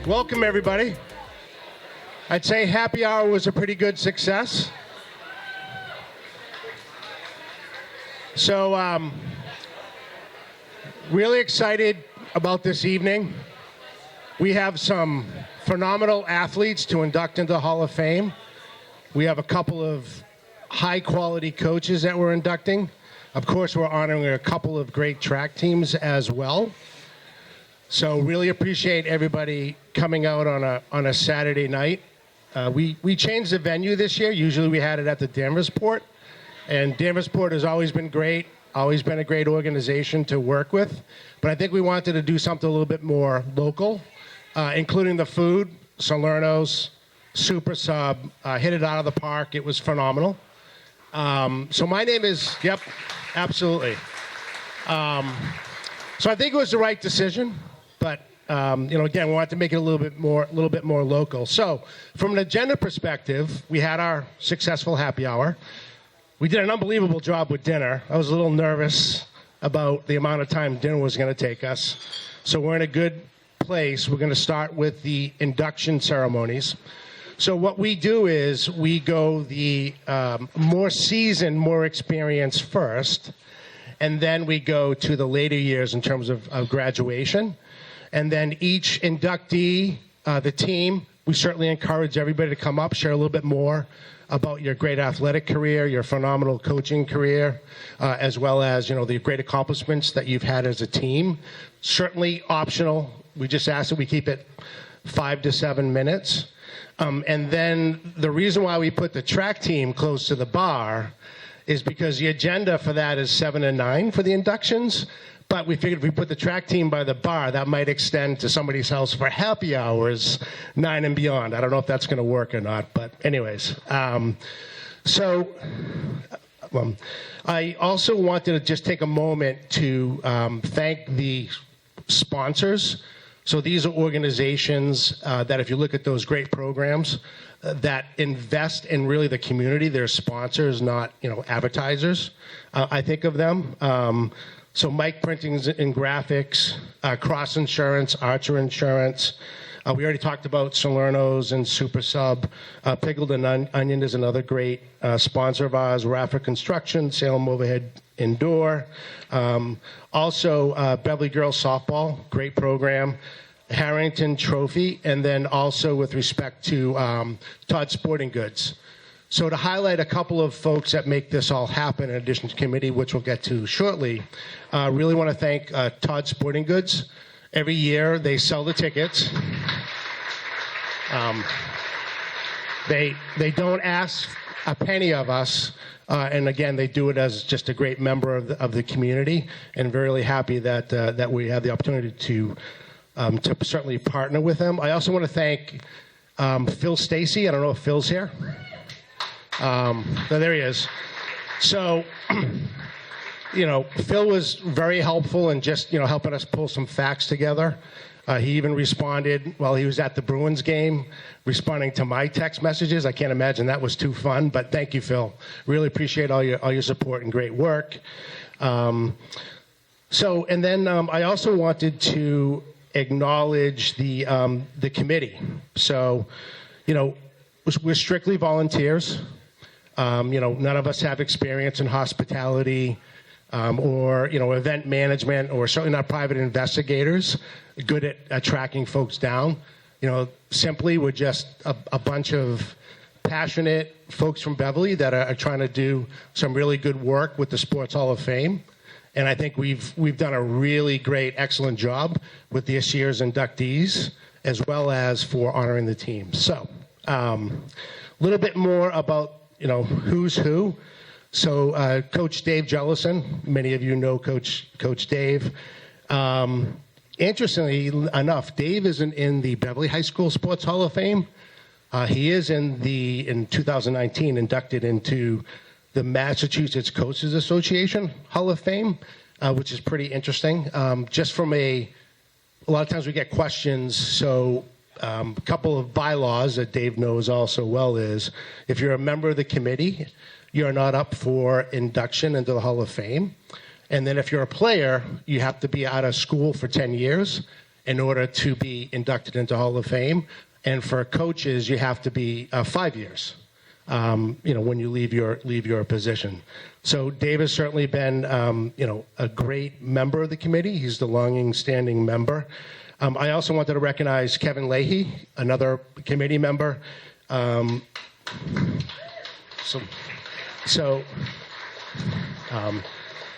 Welcome, everybody. I'd say happy hour was a pretty good success. So, really excited about this evening. We have some phenomenal athletes to induct into the Hall of Fame. We have a couple of high-quality coaches that we're inducting. Of course, we're honoring a couple of great track teams as well. So really appreciate everybody coming out on a Saturday night. We changed the venue this year. Usually we had it at the Danversport. And Danversport has always been great, always been a great organization to work with. But I think we wanted to do something a little bit more local, including the food. Salerno's, Super Sub, hit it out of the park. It was phenomenal. So my name is, yep, absolutely. So I think it was the right decision. But again, we wanted to make it a little bit more local. So, from an agenda perspective, we had our successful happy hour. We did an unbelievable job with dinner. I was a little nervous about the amount of time dinner was going to take us. So we're in a good place. We're going to start with the induction ceremonies. So what we do is we go the more seasoned, more experienced first, and then we go to the later years in terms of graduation. And then each inductee, the team, we certainly encourage everybody to come up, share a little bit more about your great athletic career, your phenomenal coaching career, as well as, the great accomplishments that you've had as a team. Certainly optional. We just ask that we keep it 5 to 7 minutes. And then the reason why we put the track team close to the bar is because the agenda for that is 7 and 9 for the inductions. But we figured if we put the track team by the bar, that might extend to somebody's house for happy hours, 9 and beyond. I don't know if that's going to work or not, but anyways. I also wanted to just take a moment to thank the sponsors. So these are organizations that, if you look at those great programs, that invest in really the community. They're sponsors, not advertisers. I think of them. So Mike Printing and Graphics, Cross Insurance, Archer Insurance. We already talked about Salerno's and Super Sub. Pickled and Onion is another great sponsor of ours. Rafa Construction, Salem Overhead Indoor. Also, Beverly Girls Softball, great program. Harrington Trophy, and then also with respect to Todd Sporting Goods. So to highlight a couple of folks that make this all happen, in addition to committee, which we'll get to shortly, really want to thank Todd Sporting Goods. Every year they sell the tickets. They don't ask a penny of us, and again, they do it as just a great member of the community, and very happy that we have the opportunity to certainly partner with them. I also want to thank Phil Stacy. I don't know if Phil's here. There he is. So, Phil was very helpful in just, helping us pull some facts together. He even responded while he was at the Bruins game, responding to my text messages. I can't imagine that was too fun, but thank you, Phil. Really appreciate all your support and great work. And then I also wanted to acknowledge the committee. So, we're strictly volunteers. None of us have experience in hospitality or event management, or certainly not private investigators good at tracking folks down. Simply we're just a bunch of passionate folks from Beverly that are trying to do some really good work with the Sports Hall of Fame. And I think we've done a really great, excellent job with this year's inductees, as well as for honoring the team. So, a little bit more about who's who. So, Coach Dave Jellison, many of you know Coach Dave. Interestingly enough, Dave isn't in the Beverly High School Sports Hall of Fame. He is in 2019 inducted into the Massachusetts Coaches Association Hall of Fame, which is pretty interesting. Just from a lot of times we get questions, so a couple of bylaws that Dave knows also well is, if you're a member of the committee, you're not up for induction into the Hall of Fame. And then if you're a player, you have to be out of school for 10 years. in order to be inducted into Hall of Fame. And for coaches, you have to be 5 years, when you leave your position. So Dave has certainly been, a great member of the committee. He's the longest-standing member. I also wanted to recognize Kevin Leahy, another committee member.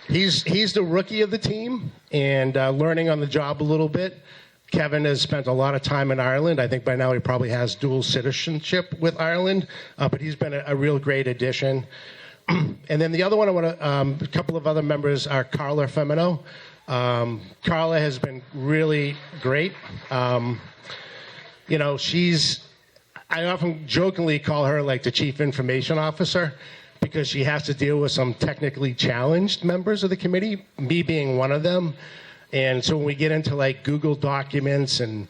He's the rookie of the team and learning on the job a little bit. Kevin has spent a lot of time in Ireland. I think by now he probably has dual citizenship with Ireland, but he's been a real great addition. And then the other one, a couple of other members are Carla Femino. Carla has been really great. I often jokingly call her like the chief information officer because she has to deal with some technically challenged members of the committee, me being one of them. And so when we get into like Google Documents and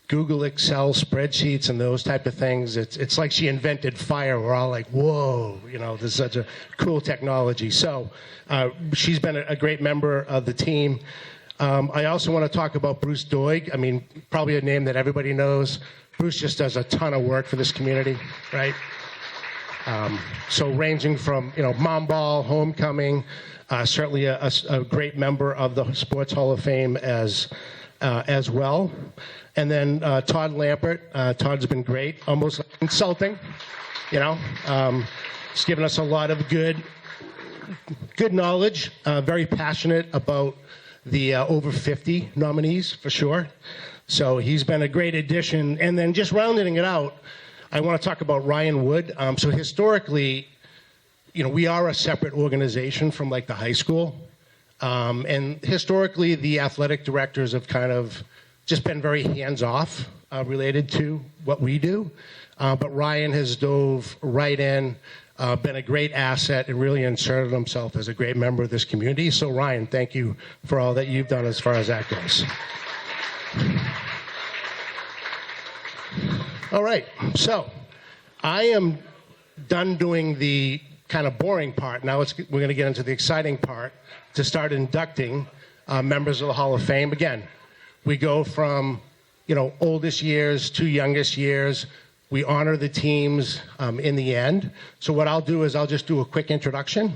Google Excel spreadsheets and those type of things, it's like she invented fire. We're all like, whoa, this is such a cool technology. So she's been a great member of the team. I also want to talk about Bruce Doig. I mean, probably a name that everybody knows. Bruce just does a ton of work for this community, right? So ranging from, Mom Ball, Homecoming, certainly a great member of the Sports Hall of Fame as well. And then Todd Lampert. Todd's been great, almost insulting, He's given us a lot of good knowledge, very passionate about the over 50 nominees for sure. So he's been a great addition. And then just rounding it out, I want to talk about Ryan Wood. So historically, we are a separate organization from like the high school. And historically, the athletic directors have kind of just been very hands-off related to what we do. But Ryan has dove right in, been a great asset, and really inserted himself as a great member of this community. So Ryan, thank you for all that you've done as far as that goes. All right, so I am done doing the kind of boring part. Now we're going to get into the exciting part to start inducting members of the Hall of Fame. Again, we go from, oldest years to youngest years. We honor the teams in the end. So what I'll do is I'll just do a quick introduction,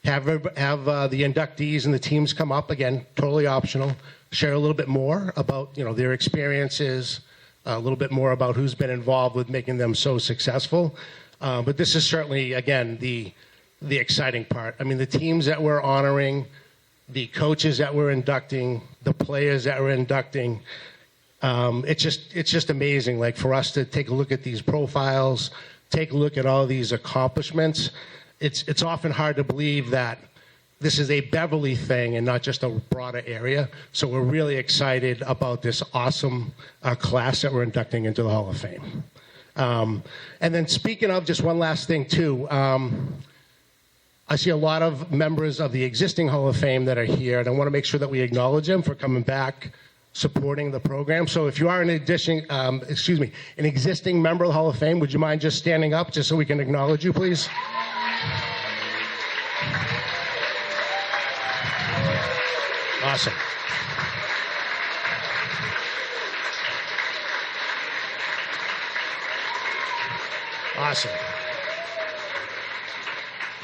have the inductees and the teams come up, again, totally optional, share a little bit more about, their experiences, a little bit more about who's been involved with making them so successful. But this is certainly, again, the exciting part. I mean, the teams that we're honoring, the coaches that we're inducting, the players that we're inducting, it's just amazing. Like for us to take a look at these profiles, take a look at all these accomplishments. It's often hard to believe that this is a Beverly thing and not just a broader area. So we're really excited about this awesome class that we're inducting into the Hall of Fame. And then speaking of, just one last thing too, I see a lot of members of the existing Hall of Fame that are here, and I want to make sure that we acknowledge them for coming back, supporting the program. So if you are an existing member of the Hall of Fame, would you mind just standing up just so we can acknowledge you, please? Awesome. Awesome.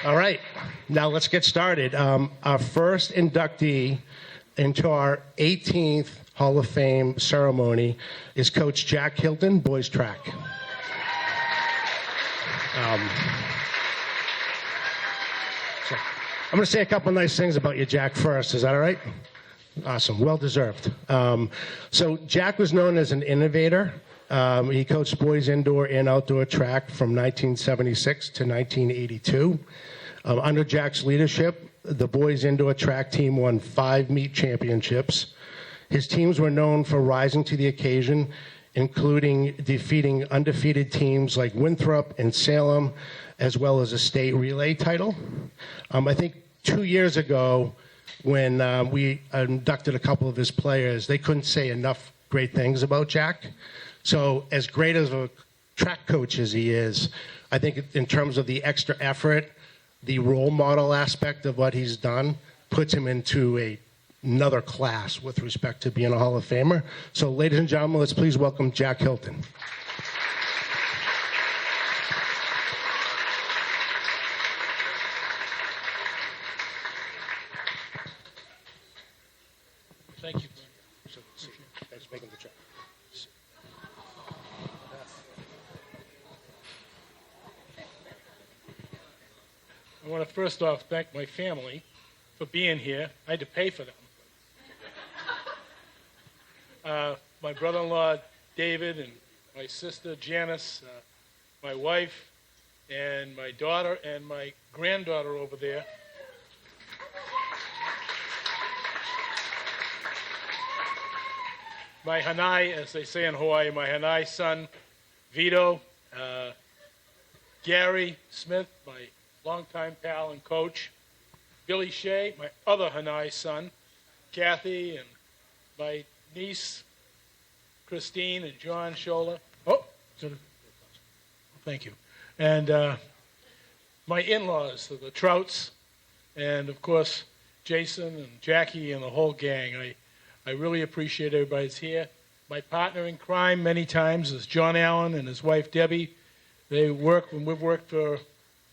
All right, now let's get started. Our first inductee into our 18th Hall of Fame ceremony is Coach Jack Hilton, boys track. So I'm going to say a couple nice things about you, Jack, first. Is that all right? Awesome. Well deserved. So Jack was known as an innovator. He coached boys indoor and outdoor track from 1976 to 1982. Under Jack's leadership, the boys indoor track team won 5 meet championships. His teams were known for rising to the occasion, including defeating undefeated teams like Winthrop and Salem, as well as a state relay title. I think 2 years ago, when we inducted a couple of his players, they couldn't say enough great things about Jack. So as great as a track coach as he is, I think in terms of the extra effort, the role model aspect of what he's done puts him into a another class with respect to being a Hall of Famer. So, ladies and gentlemen, let's please welcome Jack Hilton. Thank you. Thanks for making the trip. I want to first off thank my family for being here. I had to pay for them. My brother-in-law, David, and my sister, Janice, my wife, and my daughter, and my granddaughter over there. My Hanai, as they say in Hawaii, my Hanai son, Vito, Gary Smith, my longtime pal and coach, Billy Shea, my other Hanai son, Kathy, and my niece, Christine, and John Scholler. Thank you. And my in-laws, the Trouts, and of course, Jason and Jackie and the whole gang. I really appreciate everybody's here. My partner in crime many times is John Allen and his wife Debbie. We've worked for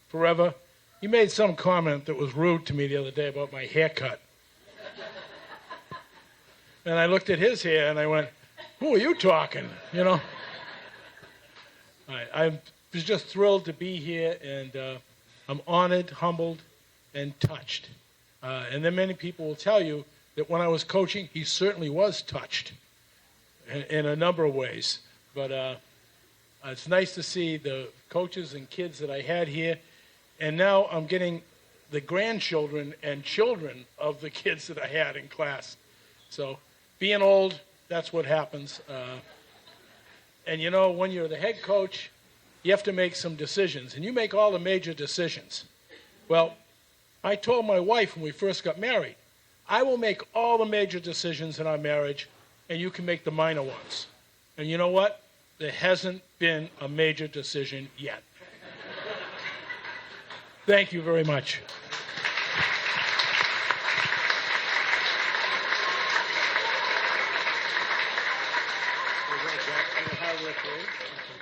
forever. He made some comment that was rude to me the other day about my haircut. And I looked at his hair and I went, who are you talking? You know? I was just thrilled to be here, and I'm honored, humbled, and touched. And then many people will tell you that when I was coaching, he certainly was touched in a number of ways. But it's nice to see the coaches and kids that I had here. And now I'm getting the grandchildren and children of the kids that I had in class. So being old, that's what happens. And you know, when you're the head coach, you have to make some decisions. And you make all the major decisions. Well, I told my wife when we first got married, I will make all the major decisions in our marriage, and you can make the minor ones. And you know what? There hasn't been a major decision yet. Thank you very much.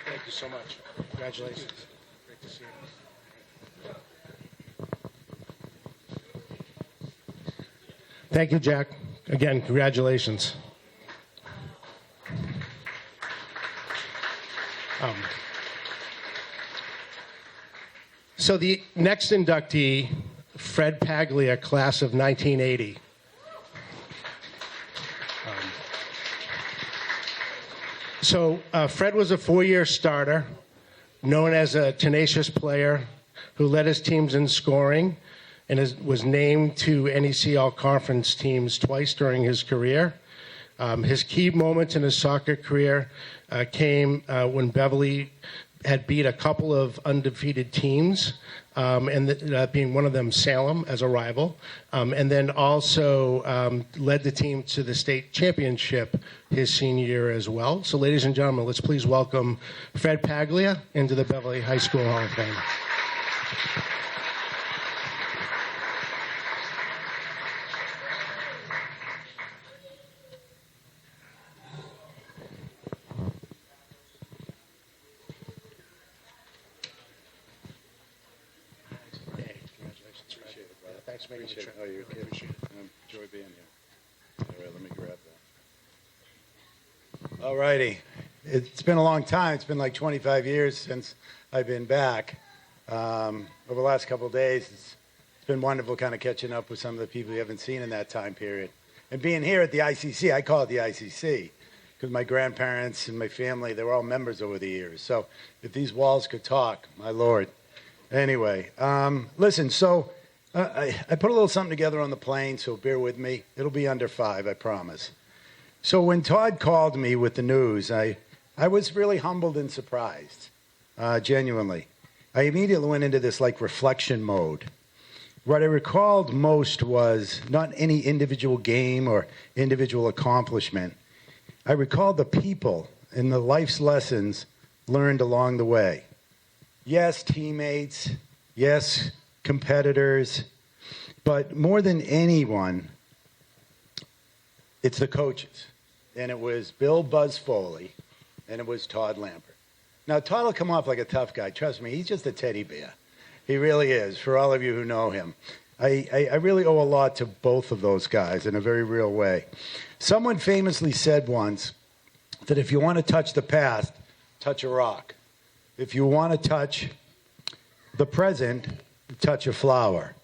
Thank you so much. Congratulations. Great to see you. Thank you, Jack. Again, congratulations. So the next inductee, Fred Paglia, class of 1980. Fred was a four-year starter, known as a tenacious player who led his teams in scoring and was named to NEC All-Conference teams twice during his career. His key moments in his soccer career came when Beverly had beat a couple of undefeated teams, and that being one of them Salem as a rival, and then also led the team to the state championship his senior year as well. So ladies and gentlemen, let's please welcome Fred Paglia into the Beverly High School Hall of Fame. Thanks for making the trip. Oh, you're kidding. Enjoy being here. All right, let me grab that. All righty. It's been a long time. It's been like 25 years since I've been back. Over the last couple of days, it's been wonderful kind of catching up with some of the people you haven't seen in that time period. And being here at the ICC, I call it the ICC, because my grandparents and my family, they were all members over the years. So if these walls could talk, my Lord. Anyway, listen, so I put a little something together on the plane, so bear with me. It'll be under 5, I promise. So when Todd called me with the news, I was really humbled and surprised, genuinely. I immediately went into this like reflection mode. What I recalled most was not any individual game or individual accomplishment. I recalled the people and the life's lessons learned along the way. Yes, teammates. Yes, competitors. But more than anyone, it's the coaches. And it was Bill Buzz Foley, and it was Todd Lambert. Now, Todd will come off like a tough guy. Trust me, he's just a teddy bear. He really is, for all of you who know him. I really owe a lot to both of those guys in a very real way. Someone famously said once that if you want to touch the past, touch a rock. If you want to touch the present, touch a flower.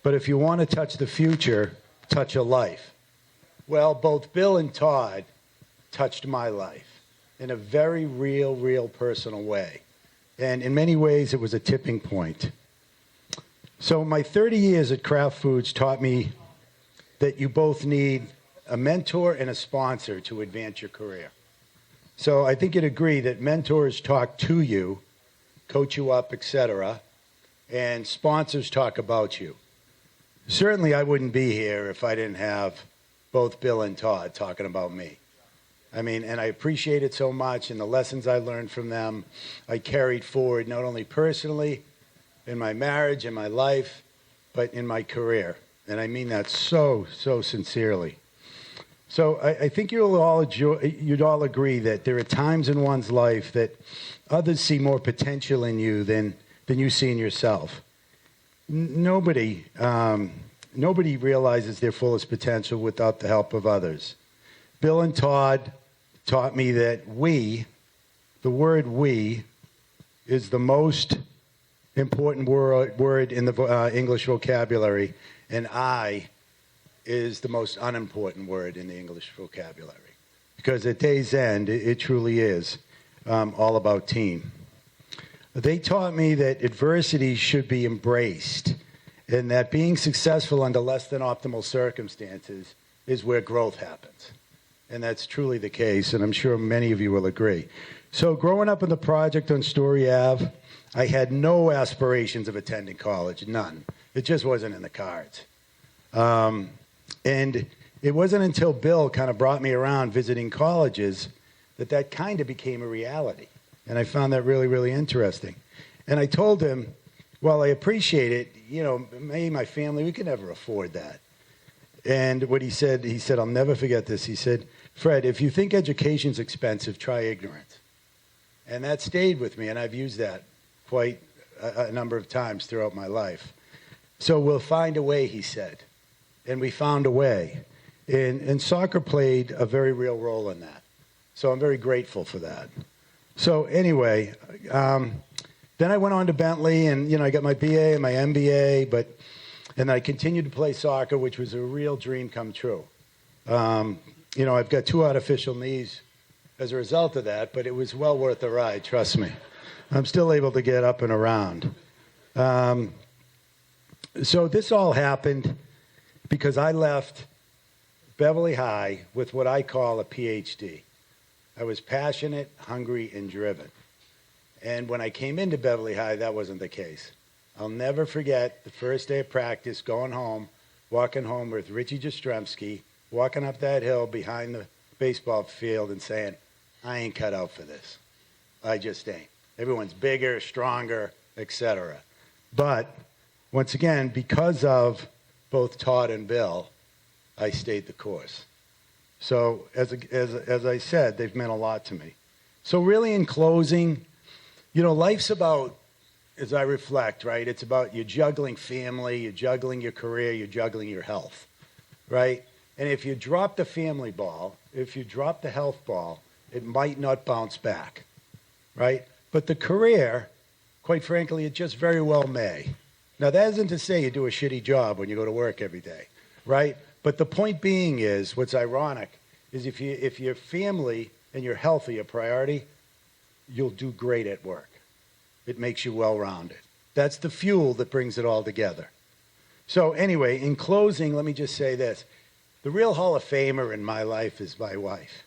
But if you want to touch the future, touch a life. Well, both Bill and Todd touched my life in a very real personal way. And in many ways, it was a tipping point. So my 30 years at Kraft Foods taught me that you both need a mentor and a sponsor to advance your career. So I think you'd agree that mentors talk to you, coach you up, etc., and sponsors talk about you. Certainly I wouldn't be here if I didn't have both Bill and Todd talking about me. I mean, and I appreciate it so much, and the lessons I learned from them, I carried forward not only personally, in my marriage, in my life, but in my career. And I mean that so sincerely. So I think you'd all agree that there are times in one's life that others see more potential in you than you see in yourself. Nobody realizes their fullest potential without the help of others. Bill and Todd taught me that the word we, is the most important word in the English vocabulary, and I is the most unimportant word in the English vocabulary. Because at day's end, it truly is all about team. They taught me that adversity should be embraced, and that being successful under less than optimal circumstances is where growth happens. And that's truly the case, and I'm sure many of you will agree. So growing up in the project on Story Ave, I had no aspirations of attending college, none. It just wasn't in the cards. And it wasn't until Bill kind of brought me around visiting colleges that kind of became a reality. And I found that really interesting. And I told him, well, I appreciate it. You know, me and my family, we could never afford that. And what he said, I'll never forget this. He said, Fred, if you think education's expensive, try ignorance. And that stayed with me, and I've used that quite a number of times throughout my life. So we'll find a way, he said. And we found a way. And soccer played a very real role in that. So I'm very grateful for that. So anyway, then I went on to Bentley, and I got my BA and my MBA, and I continued to play soccer, which was a real dream come true. I've got 2 artificial knees as a result of that, but it was well worth the ride, trust me. I'm still able to get up and around. So this all happened because I left Beverly High with what I call a PhD. I was passionate, hungry, and driven. And when I came into Beverly High, that wasn't the case. I'll never forget the first day of practice, going home, walking home with Richie Jastrzemski, walking up that hill behind the baseball field and saying, I ain't cut out for this. I just ain't. Everyone's bigger, stronger, etc. But once again, because of both Todd and Bill, I stayed the course. So as I said, they've meant a lot to me. So really in closing, life's about, as I reflect, right? It's about you juggling family, you're juggling your career, you're juggling your health, right? And if you drop the family ball, if you drop the health ball, it might not bounce back, right? But the career, quite frankly, it just very well may. Now, that isn't to say you do a shitty job when you go to work every day, right? But the point being is, what's ironic is if your family and your health are your priority, you'll do great at work. It makes you well-rounded. That's the fuel that brings it all together. So anyway, in closing, let me just say this. The real Hall of Famer in my life is my wife.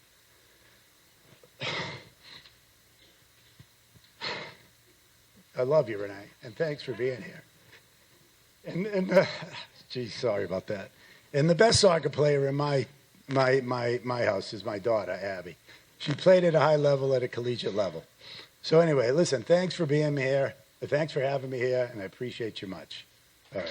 I love you, Renee, and thanks for being here. Geez, sorry about that. And the best soccer player in my house is my daughter, Abby. She played at a high level, at a collegiate level. So anyway, listen, thanks for being here. Thanks for having me here, and I appreciate you much. All right.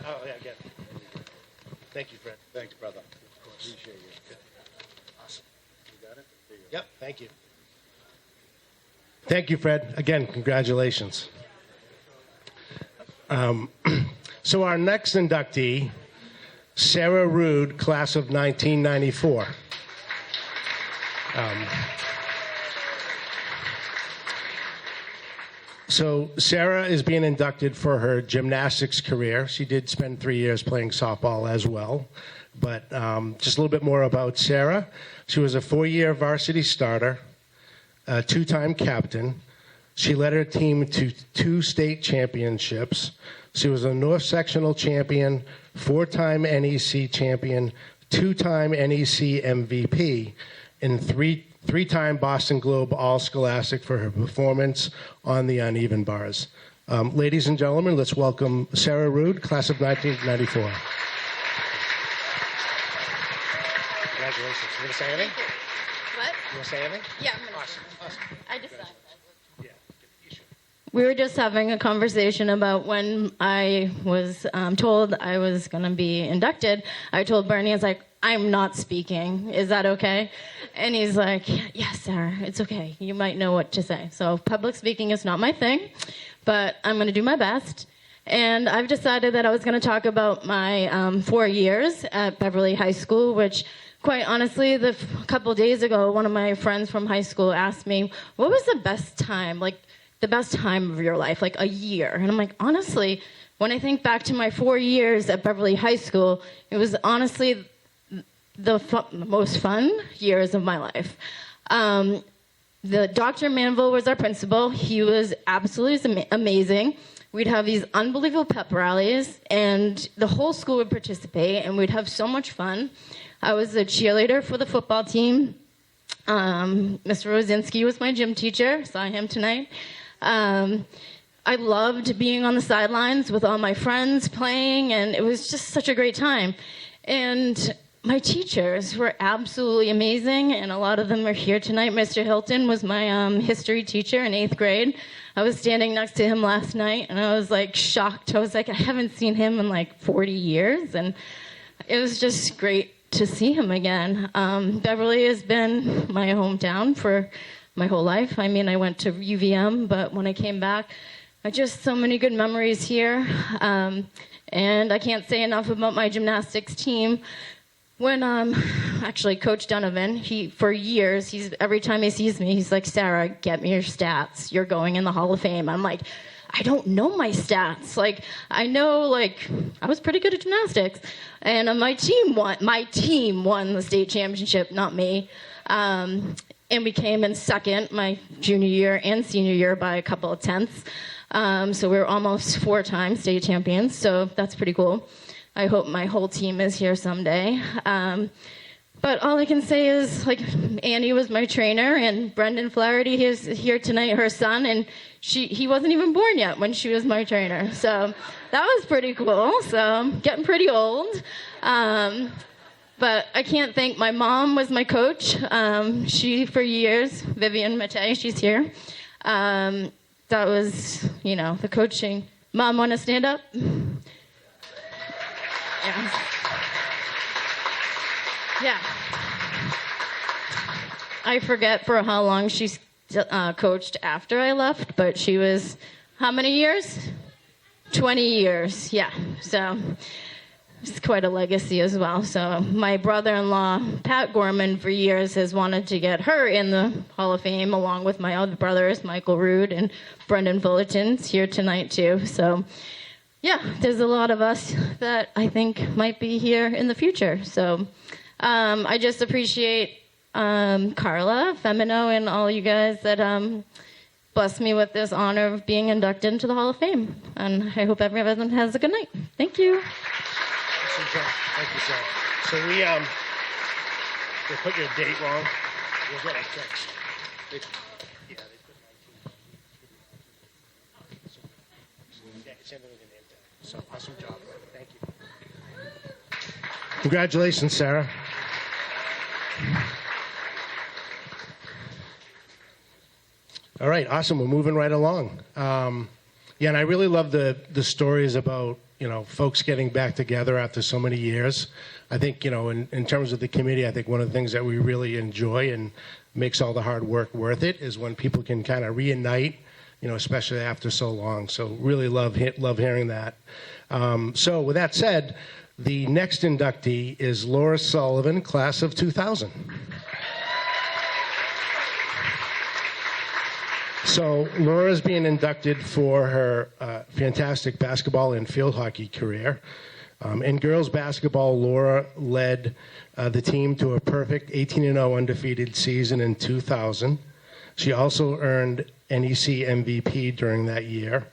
Oh, yeah, again. Thank you, Fred. Thanks, brother. Appreciate you. Awesome. You got it? There you go. Yep, thank you. Thank you, Fred. Again, congratulations. So our next inductee, Sarah Rude, class of 1994. So Sarah is being inducted for her gymnastics career. She did spend 3 years playing softball as well. But just a little bit more about Sarah. She was a 4-year varsity starter, a 2-time captain. She led her team to 2 state championships. She was a North Sectional champion, 4-time NEC champion, 2-time NEC MVP, and three-time Boston Globe All-Scholastic for her performance on the uneven bars. Ladies and gentlemen, let's welcome Sarah Rude, class of 1994. Congratulations. You going to say anything? What? You want to say anything? Yeah, I'm gonna. Awesome. I decided. Yeah, you should. We were just having a conversation about when I was told I was going to be inducted. I told Bernie, I was like, I'm not speaking. Is that okay? And he's like, yes, Sarah, it's okay. You might know what to say. So public speaking is not my thing, but I'm going to do my best. And I've decided that I was going to talk about my 4 years at Beverly High School, which quite honestly, a couple days ago, one of my friends from high school asked me, what was the best time, like the best time of your life, like a year? And I'm like, honestly, when I think back to my 4 years at Beverly High School, it was honestly the most fun years of my life. The Dr. Manville was our principal. He was absolutely amazing. We'd have these unbelievable pep rallies, and the whole school would participate, and we'd have so much fun. I was a cheerleader for the football team. Mr. Rosinski was my gym teacher. Saw him tonight. I loved being on the sidelines with all my friends playing, and it was just such a great time. And my teachers were absolutely amazing, and a lot of them are here tonight. Mr. Hilton was my history teacher in 8th grade. I was standing next to him last night, and I was like shocked. I was like, I haven't seen him in like 40 years, and it was just great to see him again. Beverly has been my hometown for my whole life. I mean, I went to UVM, but when I came back, I just so many good memories here. And I can't say enough about my gymnastics team. When actually Coach Donovan, for years, every time he sees me, he's like, Sarah, get me your stats. You're going in the Hall of Fame. I'm like, I don't know my stats. Like, I know, like, I was pretty good at gymnastics. And my team won the state championship, not me. And we came in second my junior year and senior year by a couple of tenths. So we were almost 4-time state champions. So that's pretty cool. I hope my whole team is here someday. But all I can say is, like, Annie was my trainer, and Brendan Flaherty is here tonight, her son, and he wasn't even born yet when she was my trainer. So that was pretty cool. So I'm getting pretty old. But I can't thank my mom was my coach. She, for years, Vivian Matei, she's here. That was, the coaching. Mom, want to stand up? Yeah. I forget for how long she's coached after I left, but she was, how many years? 20 years, yeah. So it's quite a legacy as well. So my brother-in-law, Pat Gorman, for years has wanted to get her in the Hall of Fame, along with my other brothers, Michael Rude and Brendan Fullerton's here tonight too. So yeah, there's a lot of us that I think might be here in the future. So I just appreciate Carla, Femino, and all you guys that blessed me with this honor of being inducted into the Hall of Fame. And I hope everyone has a good night. Thank you. Thank you, sir. So we put your date wrong. We'll get it fixed. Yeah, they put 19. Yeah, it's under the name tag. So awesome job. Thank you. Congratulations, Sarah. All right, awesome. We're moving right along. Yeah, and I really love the stories about folks getting back together after so many years. I think, in terms of the committee, I think one of the things that we really enjoy and makes all the hard work worth it is when people can kind of reunite, especially after so long. So really love hearing that. So with that said, the next inductee is Laura Sullivan, class of 2000. So Laura's being inducted for her fantastic basketball and field hockey career. In girls basketball, Laura led the team to a perfect 18-0 undefeated season in 2000. She also earned NEC MVP during that year.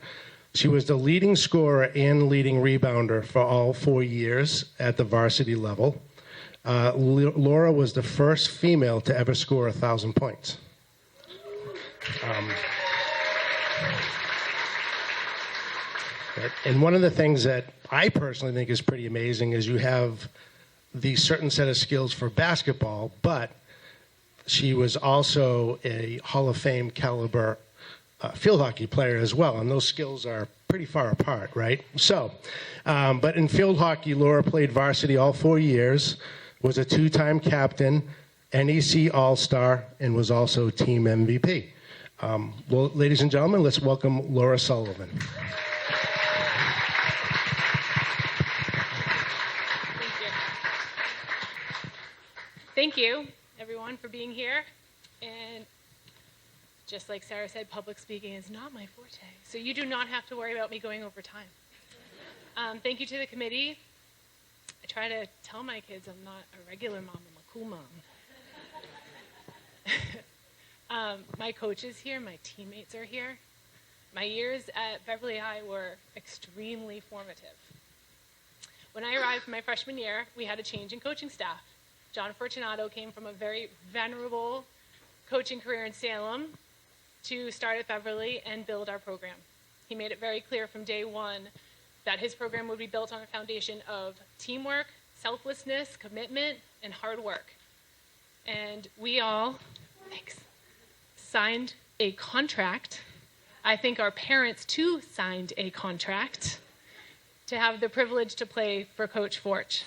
She was the leading scorer and leading rebounder for all 4 years at the varsity level. Laura was the first female to ever score 1,000 points. And one of the things that I personally think is pretty amazing is you have the certain set of skills for basketball, but she was also a Hall of Fame caliber field hockey player as well, and those skills are pretty far apart, right? So, but in field hockey, Laura played varsity all 4 years, was a 2-time captain, NEC All-Star, and was also team MVP. Well, ladies and gentlemen, let's welcome Laura Sullivan. Thank you, everyone, for being here. And just like Sarah said, public speaking is not my forte, so you do not have to worry about me going over time. Thank you to the committee. I try to tell my kids I'm not a regular mom, I'm a cool mom. My coach is here, my teammates are here. My years at Beverly High were extremely formative. When I arrived my freshman year, we had a change in coaching staff. John Fortunato came from a very venerable coaching career in Salem to start at Beverly and build our program. He made it very clear from day one that his program would be built on a foundation of teamwork, selflessness, commitment, and hard work. And we all, signed a contract. I think our parents, too, signed a contract to have the privilege to play for Coach Forch.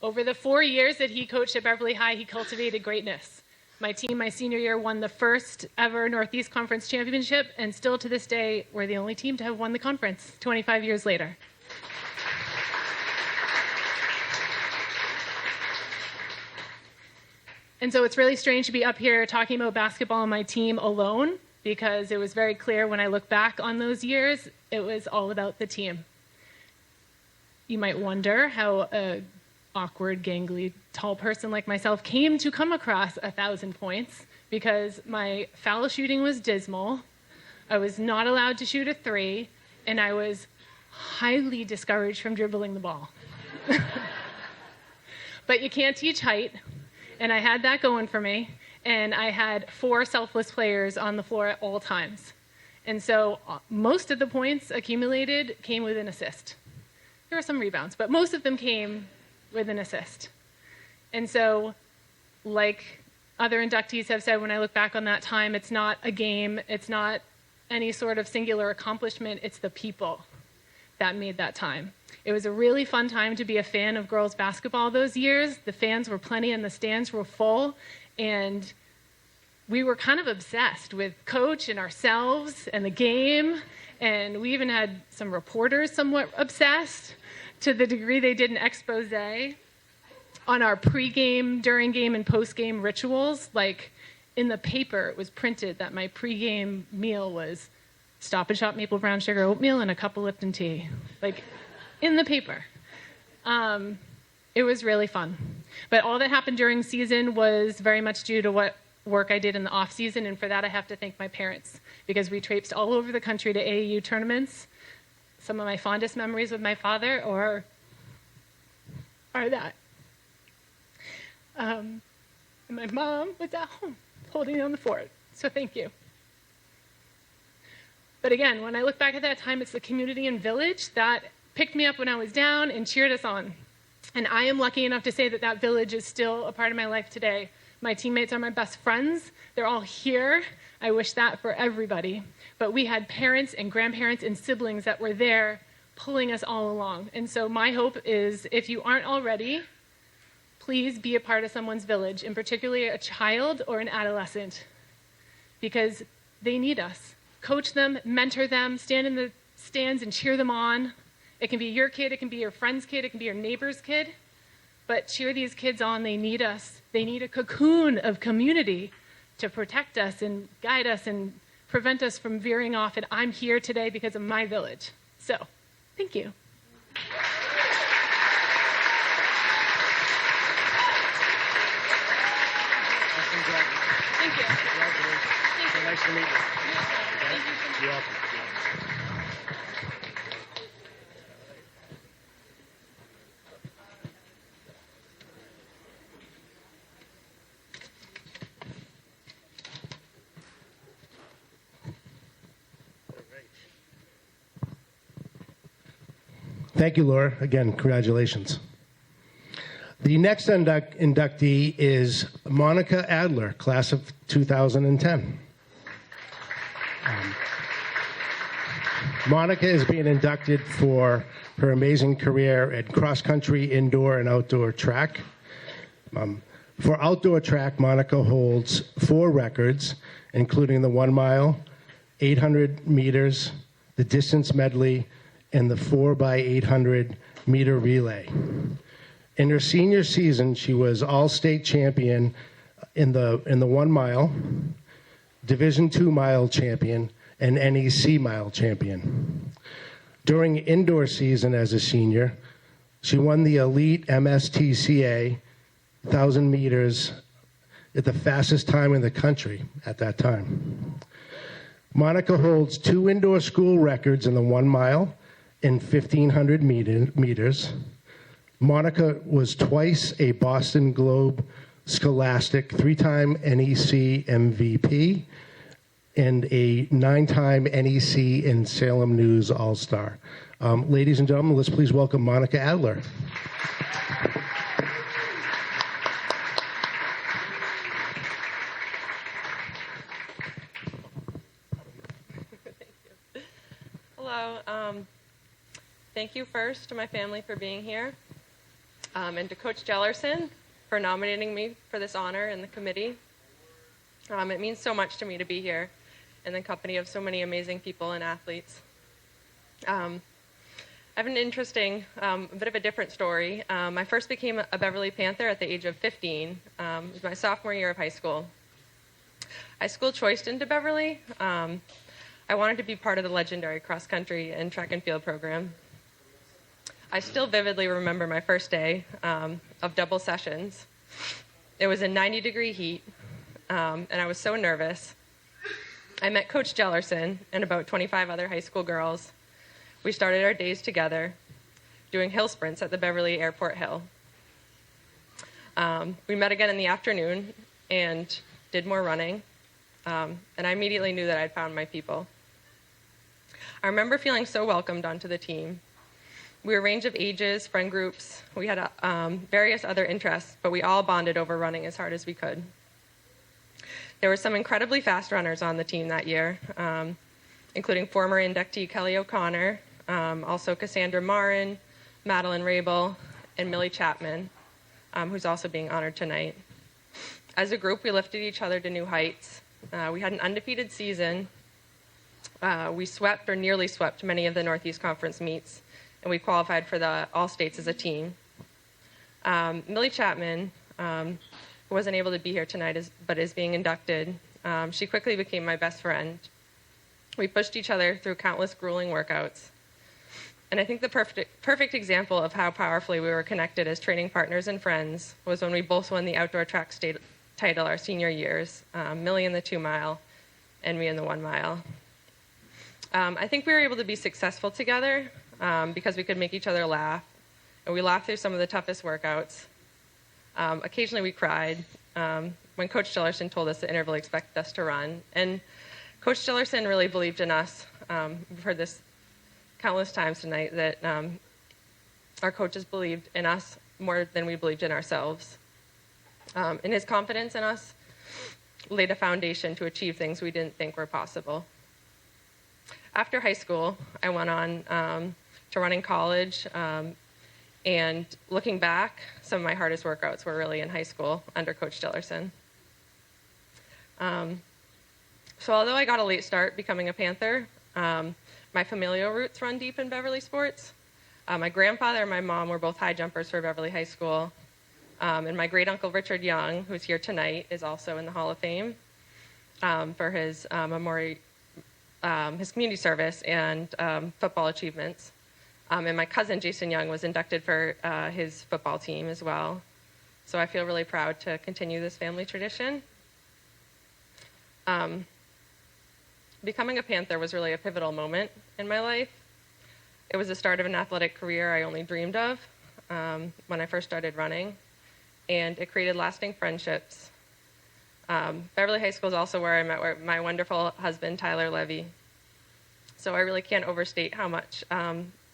Over the 4 years that he coached at Beverly High, he cultivated greatness. My team, my senior year, won the first ever Northeast Conference championship, and still to this day, we're the only team to have won the conference 25 years later. And so it's really strange to be up here talking about basketball and my team alone, because it was very clear when I look back on those years, it was all about the team. You might wonder how a awkward, gangly, tall person like myself came to come across 1,000 points, because my foul shooting was dismal, I was not allowed to shoot a 3, and I was highly discouraged from dribbling the ball. But you can't teach height, and I had that going for me, and I had 4 selfless players on the floor at all times. And so most of the points accumulated came with an assist. There were some rebounds, but most of them came with an assist. And so, like other inductees have said, when I look back on that time, it's not a game, it's not any sort of singular accomplishment, it's the people that made that time. It was a really fun time to be a fan of girls basketball those years. The fans were plenty and the stands were full, and we were kind of obsessed with coach and ourselves and the game, and we even had some reporters somewhat obsessed, to the degree they did an expose on our pregame, during game, and postgame rituals. Like, in the paper, it was printed that my pregame meal was Stop and Shop maple brown sugar oatmeal and a cup of Lipton tea. Like, in the paper. It was really fun. But all that happened during season was very much due to what work I did in the off season, and for that I have to thank my parents, because we traipsed all over the country to AAU tournaments. Some of my fondest memories with my father are that. And my mom was at home holding down the fort. So thank you. But again, when I look back at that time, it's the community and village that picked me up when I was down and cheered us on. And I am lucky enough to say that that village is still a part of my life today. My teammates are my best friends. They're all here. I wish that for everybody. But we had parents and grandparents and siblings that were there pulling us all along. And so my hope is, if you aren't already, please be a part of someone's village, and particularly a child or an adolescent, because they need us. Coach them, mentor them, stand in the stands and cheer them on. It can be your kid, it can be your friend's kid, it can be your neighbor's kid, but cheer these kids on. They need us. They need a cocoon of community to protect us and guide us and prevent us from veering off, and I'm here today because of my village. So, thank you. Thank you. Congratulations. So nice to meet you. Thank you so much. You're welcome. Thank you, Laura. Again, congratulations. The next inductee is Monica Adler, class of 2010. Monica is being inducted for her amazing career at cross-country, indoor, and outdoor track. For outdoor track, Monica holds 4 records, including the 1 mile, 800 meters, the distance medley, and the 4x800 meter relay. In her senior season, she was all-state champion in the 1 mile, Division II mile champion, and NEC mile champion. During indoor season as a senior, she won the elite MSTCA 1,000 meters at the fastest time in the country at that time. Monica holds 2 indoor school records in the 1 mile and 1,500 meters. Monica was twice a Boston Globe Scholastic, 3-time NEC MVP, and a 9-time NEC and Salem News All-Star. Ladies and gentlemen, let's please welcome Monica Adler. Hello. Thank you first to my family for being here, and to Coach Jellerson for nominating me for this honor in the committee. It means so much to me to be here in the company of so many amazing people and athletes. I have an interesting, a bit of a different story. I first became a Beverly Panther at the age of 15. It was my sophomore year of high school. I school choiced into Beverly. I wanted to be part of the legendary cross-country and track and field program. I still vividly remember my first day of double sessions. It was in 90-degree heat, and I was so nervous. I met Coach Jellerson and about 25 other high school girls. We started our days together doing hill sprints at the Beverly Airport Hill. We met again in the afternoon and did more running, and I immediately knew that I'd found my people. I remember feeling so welcomed onto the team. We were a range of ages, friend groups. We had various other interests, but we all bonded over running as hard as we could. There were some incredibly fast runners on the team that year, including former inductee Kelly O'Connor, also Cassandra Marin, Madeline Rabel, and Millie Chapman, who's also being honored tonight. As a group, we lifted each other to new heights. We had an undefeated season. We swept or nearly swept many of the Northeast Conference meets, and we qualified for the All-States as a team. Millie Chapman, who wasn't able to be here tonight but is being inducted, she quickly became my best friend. We pushed each other through countless grueling workouts. And I think the perfect example of how powerfully we were connected as training partners and friends was when we both won the outdoor track state title our senior years, Millie in the 2 mile and me in the 1 mile. I think we were able to be successful together because we could make each other laugh, and we laughed through some of the toughest workouts. Occasionally we cried when Coach Jellerson told us the interval expected us to run, and Coach Jellerson really believed in us. We've heard this countless times tonight, that our coaches believed in us more than we believed in ourselves. And his confidence in us laid a foundation to achieve things we didn't think were possible. After high school, I went on to running college. And looking back, some of my hardest workouts were really in high school under Coach Dillerson. So although I got a late start becoming a Panther, my familial roots run deep in Beverly sports. My grandfather and my mom were both high jumpers for Beverly High School. And my great uncle Richard Young, who's here tonight, is also in the Hall of Fame for his his community service and football achievements. And my cousin Jason Young was inducted for his football team as well. So I feel really proud to continue this family tradition. Becoming a Panther was really a pivotal moment in my life. It was the start of an athletic career I only dreamed of when I first started running, and it created lasting friendships. Beverly High School is also where I met my wonderful husband, Tyler Levy. So I really can't overstate how much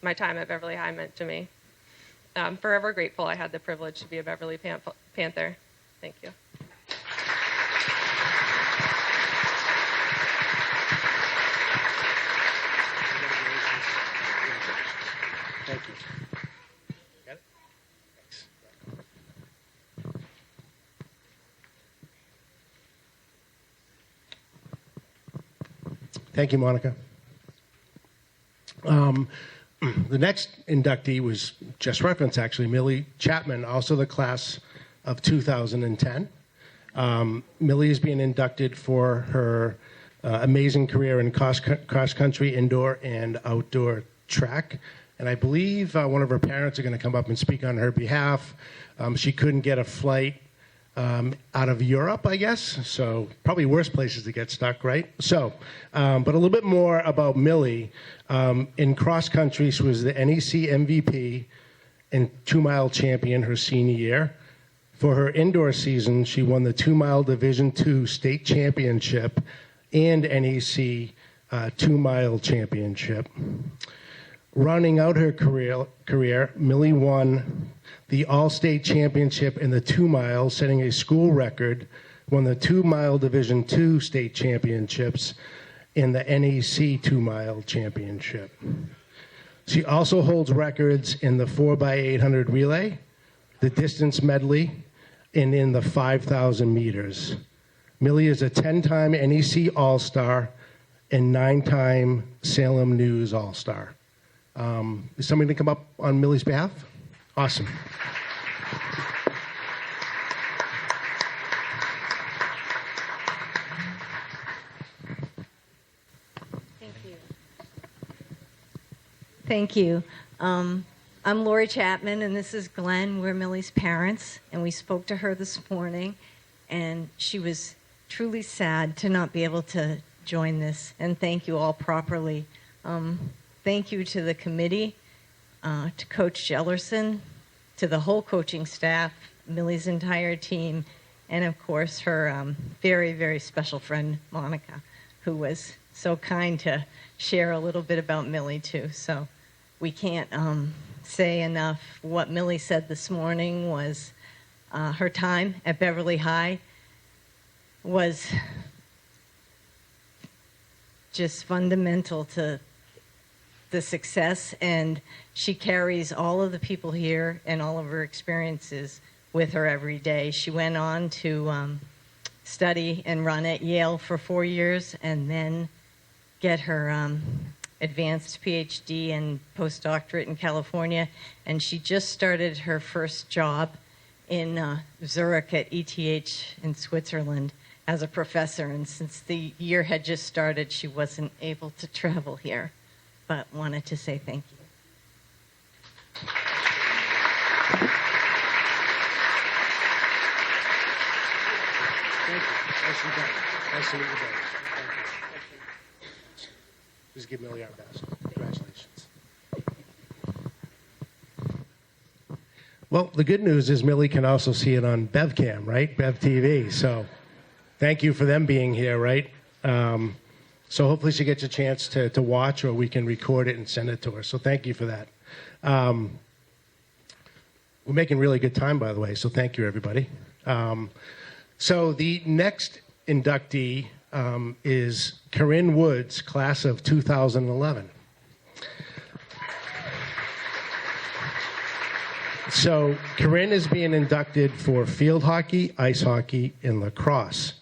my time at Beverly High meant to me. I'm forever grateful I had the privilege to be a Beverly Panther. Thank you. Thank you. Got it? Thanks. Thank you, Monica. The next inductee was just referenced, actually, Millie Chapman, also the class of 2010. Millie is being inducted for her amazing career in cross-country, indoor, and outdoor track. And I believe one of her parents are going to come up and speak on her behalf. She couldn't get a flight out of Europe, I guess. So probably worse places to get stuck, right? So, but a little bit more about Millie. In cross country, she was the NEC MVP and 2-mile champion her senior year. For her indoor season, she won the 2-mile Division II state championship and NEC 2-mile championship. Rounding out her career, Millie won the All-State Championship in the 2-mile, setting a school record, won the 2-mile Division II state championships in the NEC 2-mile championship. She also holds records in the 4x800 relay, the distance medley, and in the 5,000 meters. Millie is a 10-time NEC All-Star and 9-time Salem News All-Star. Is somebody going to come up on Millie's behalf? Awesome. Thank you. Thank you. I'm Lori Chapman, and this is Glenn. We're Millie's parents, and we spoke to her this morning, and she was truly sad to not be able to join this, and thank you all properly. Thank you to the committee, to Coach Jellerson, to the whole coaching staff, Millie's entire team, and of course her very, very special friend, Monica, who was so kind to share a little bit about Millie too. So we can't say enough. What Millie said this morning was her time at Beverly High was just fundamental to the success, and she carries all of the people here and all of her experiences with her every day. She went on to study and run at Yale for 4 years and then get her advanced PhD and postdoctorate in California, and she just started her first job in Zurich at ETH in Switzerland as a professor, and since the year had just started, she wasn't able to travel here, but wanted to say thank you. Thank you. Nicely done. Nice to meet you both. Thank you. Please give Millie our best. Congratulations. Well, the good news is Millie can also see it on BevCam, right? Bev TV. So thank you for them being here, right? So hopefully she gets a chance to watch, or we can record it and send it to her. So thank you for that. We're making really good time, by the way, so thank you, everybody. So the next inductee is Corinne Woods, class of 2011. So Corinne is being inducted for field hockey, ice hockey, and lacrosse.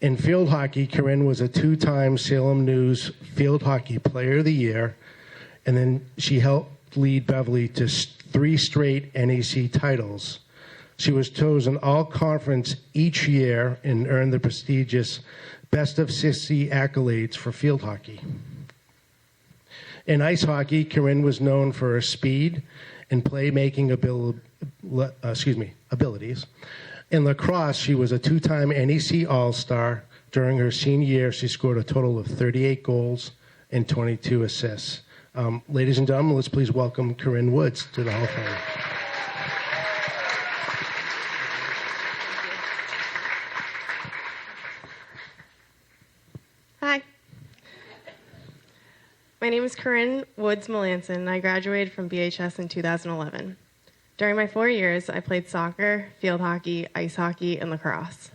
In field hockey, Corinne was a 2-time Salem News Field Hockey Player of the Year, and then she helped lead Beverly to 3 straight NEC titles. She was chosen all-conference each year and earned the prestigious Best of 60 accolades for field hockey. In ice hockey, Corinne was known for her speed and playmaking abilities. In lacrosse, she was a 2-time NEC All-Star. During her senior year, she scored a total of 38 goals and 22 assists. Ladies and gentlemen, let's please welcome Corinne Woods to the Hall of Fame. Hi. My name is Corinne Woods Melanson. I graduated from BHS in 2011. During my 4 years, I played soccer, field hockey, ice hockey, and lacrosse.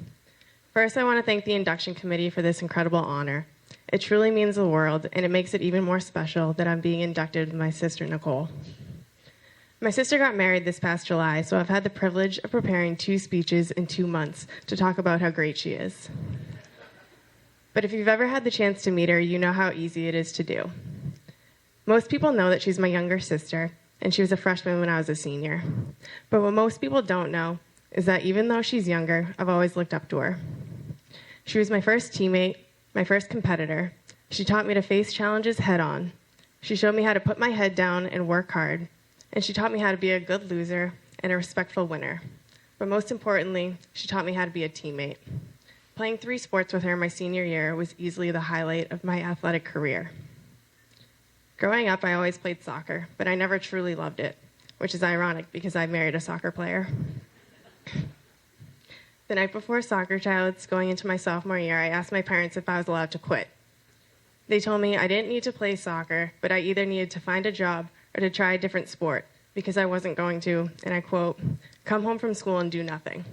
First, I want to thank the induction committee for this incredible honor. It truly means the world, and it makes it even more special that I'm being inducted with my sister, Nicole. My sister got married this past July, so I've had the privilege of preparing 2 speeches in 2 months to talk about how great she is. But if you've ever had the chance to meet her, you know how easy it is to do. Most people know that she's my younger sister, and she was a freshman when I was a senior. But what most people don't know is that even though she's younger, I've always looked up to her. She was my first teammate, my first competitor. She taught me to face challenges head on. She showed me how to put my head down and work hard. And she taught me how to be a good loser and a respectful winner. But most importantly, she taught me how to be a teammate. Playing 3 sports with her my senior year was easily the highlight of my athletic career. Growing up, I always played soccer, but I never truly loved it, which is ironic because I married a soccer player. The night before soccer tryouts going into my sophomore year, I asked my parents if I was allowed to quit. They told me I didn't need to play soccer, but I either needed to find a job or to try a different sport because I wasn't going to, and I quote, come home from school and do nothing.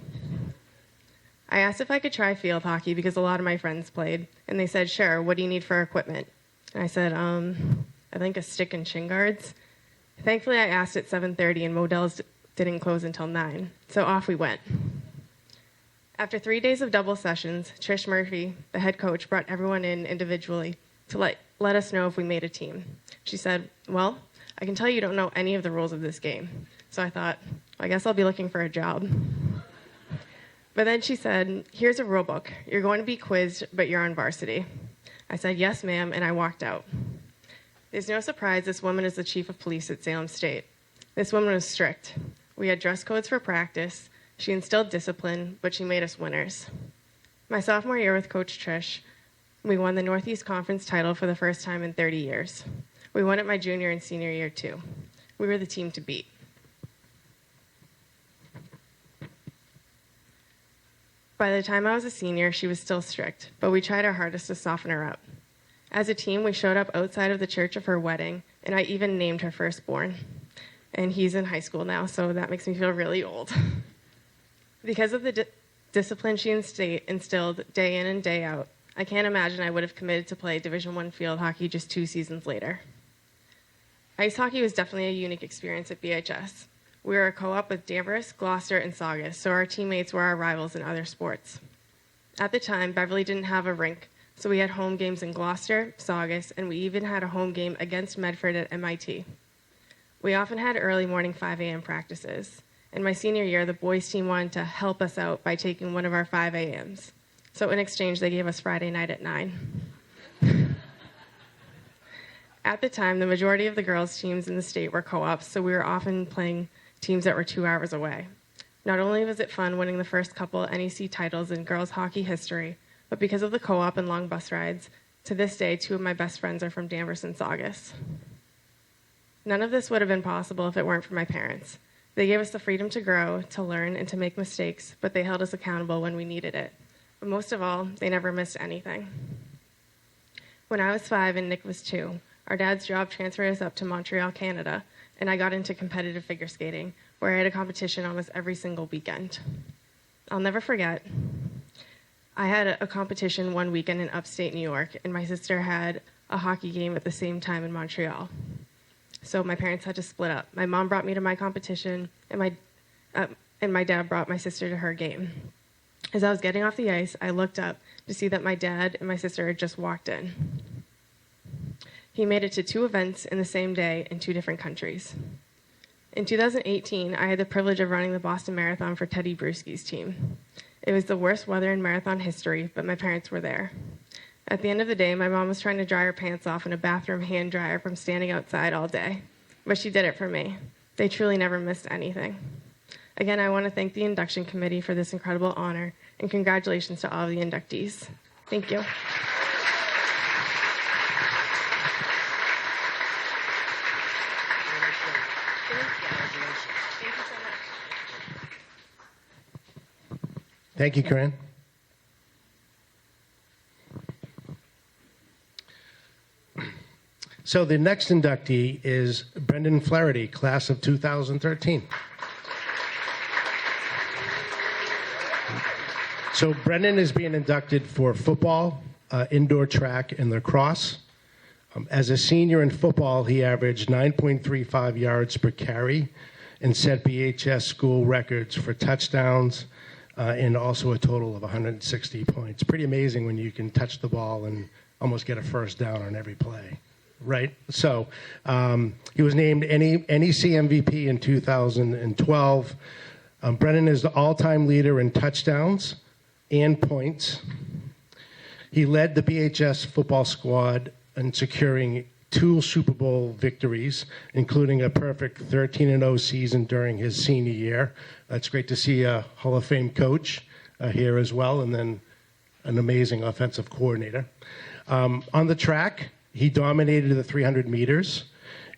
I asked if I could try field hockey because a lot of my friends played, and they said, sure, what do you need for equipment? And I said, I think a stick and shin guards. Thankfully, I asked at 7:30, and Modell's didn't close until 9, so off we went. After 3 days of double sessions, Trish Murphy, the head coach, brought everyone in individually to let us know if we made a team. She said, well, I can tell you don't know any of the rules of this game. So I thought, I guess I'll be looking for a job. But then she said, here's a rule book. You're going to be quizzed, but you're on varsity. I said, yes, ma'am, and I walked out. There's no surprise this woman is the chief of police at Salem State. This woman was strict. We had dress codes for practice. She instilled discipline, but she made us winners. My sophomore year with Coach Trish, we won the Northeast Conference title for the first time in 30 years. We won it my junior and senior year, too. We were the team to beat. By the time I was a senior, she was still strict, but we tried our hardest to soften her up. As a team, we showed up outside of the church of her wedding, and I even named her firstborn. And he's in high school now, so that makes me feel really old. Because of the discipline she instilled day in and day out, I can't imagine I would have committed to play Division I field hockey just 2 seasons later. Ice hockey was definitely a unique experience at BHS. We were a co-op with Danvers, Gloucester, and Saugus, so our teammates were our rivals in other sports. At the time, Beverly didn't have a rink, so we had home games in Gloucester, Saugus, and we even had a home game against Medford at MIT. We often had early morning 5 a.m. practices. In my senior year, the boys' team wanted to help us out by taking one of our 5 a.m.s. So in exchange, they gave us Friday night at 9. At the time, the majority of the girls' teams in the state were co-ops, so we were often playing teams that were 2 hours away. Not only was it fun winning the first couple NEC titles in girls' hockey history, but because of the co-op and long bus rides, to this day, 2 of my best friends are from Danvers and Saugus. None of this would have been possible if it weren't for my parents. They gave us the freedom to grow, to learn, and to make mistakes, but they held us accountable when we needed it. But most of all, they never missed anything. When I was 5 and Nick was 2, our dad's job transferred us up to Montreal, Canada, and I got into competitive figure skating, where I had a competition almost every single weekend. I'll never forget, I had a competition one weekend in upstate New York, and my sister had a hockey game at the same time in Montreal. So my parents had to split up. My mom brought me to my competition, and my dad brought my sister to her game. As I was getting off the ice, I looked up to see that my dad and my sister had just walked in. He made it to 2 events in the same day in 2 different countries. In 2018, I had the privilege of running the Boston Marathon for Teddy Bruschi's team. It was the worst weather in marathon history, but my parents were there. At the end of the day, my mom was trying to dry her pants off in a bathroom hand dryer from standing outside all day, but she did it for me. They truly never missed anything. Again, I want to thank the induction committee for this incredible honor, and congratulations to all of the inductees. Thank you. Thank you, Corinne. So the next inductee is Brendan Flaherty, class of 2013. So Brendan is being inducted for football, indoor track, and lacrosse. As a senior in football, he averaged 9.35 yards per carry and set BHS school records for touchdowns and also a total of 160 points. Pretty amazing when you can touch the ball and almost get a first down on every play, right? So he was named NEC MVP in 2012. Brennan is the all-time leader in touchdowns and points. He led the BHS football squad in securing 2 Super Bowl victories, including a perfect 13-0 season during his senior year. It's great to see a Hall of Fame coach here as well, and then an amazing offensive coordinator. On the track, he dominated the 300 meters.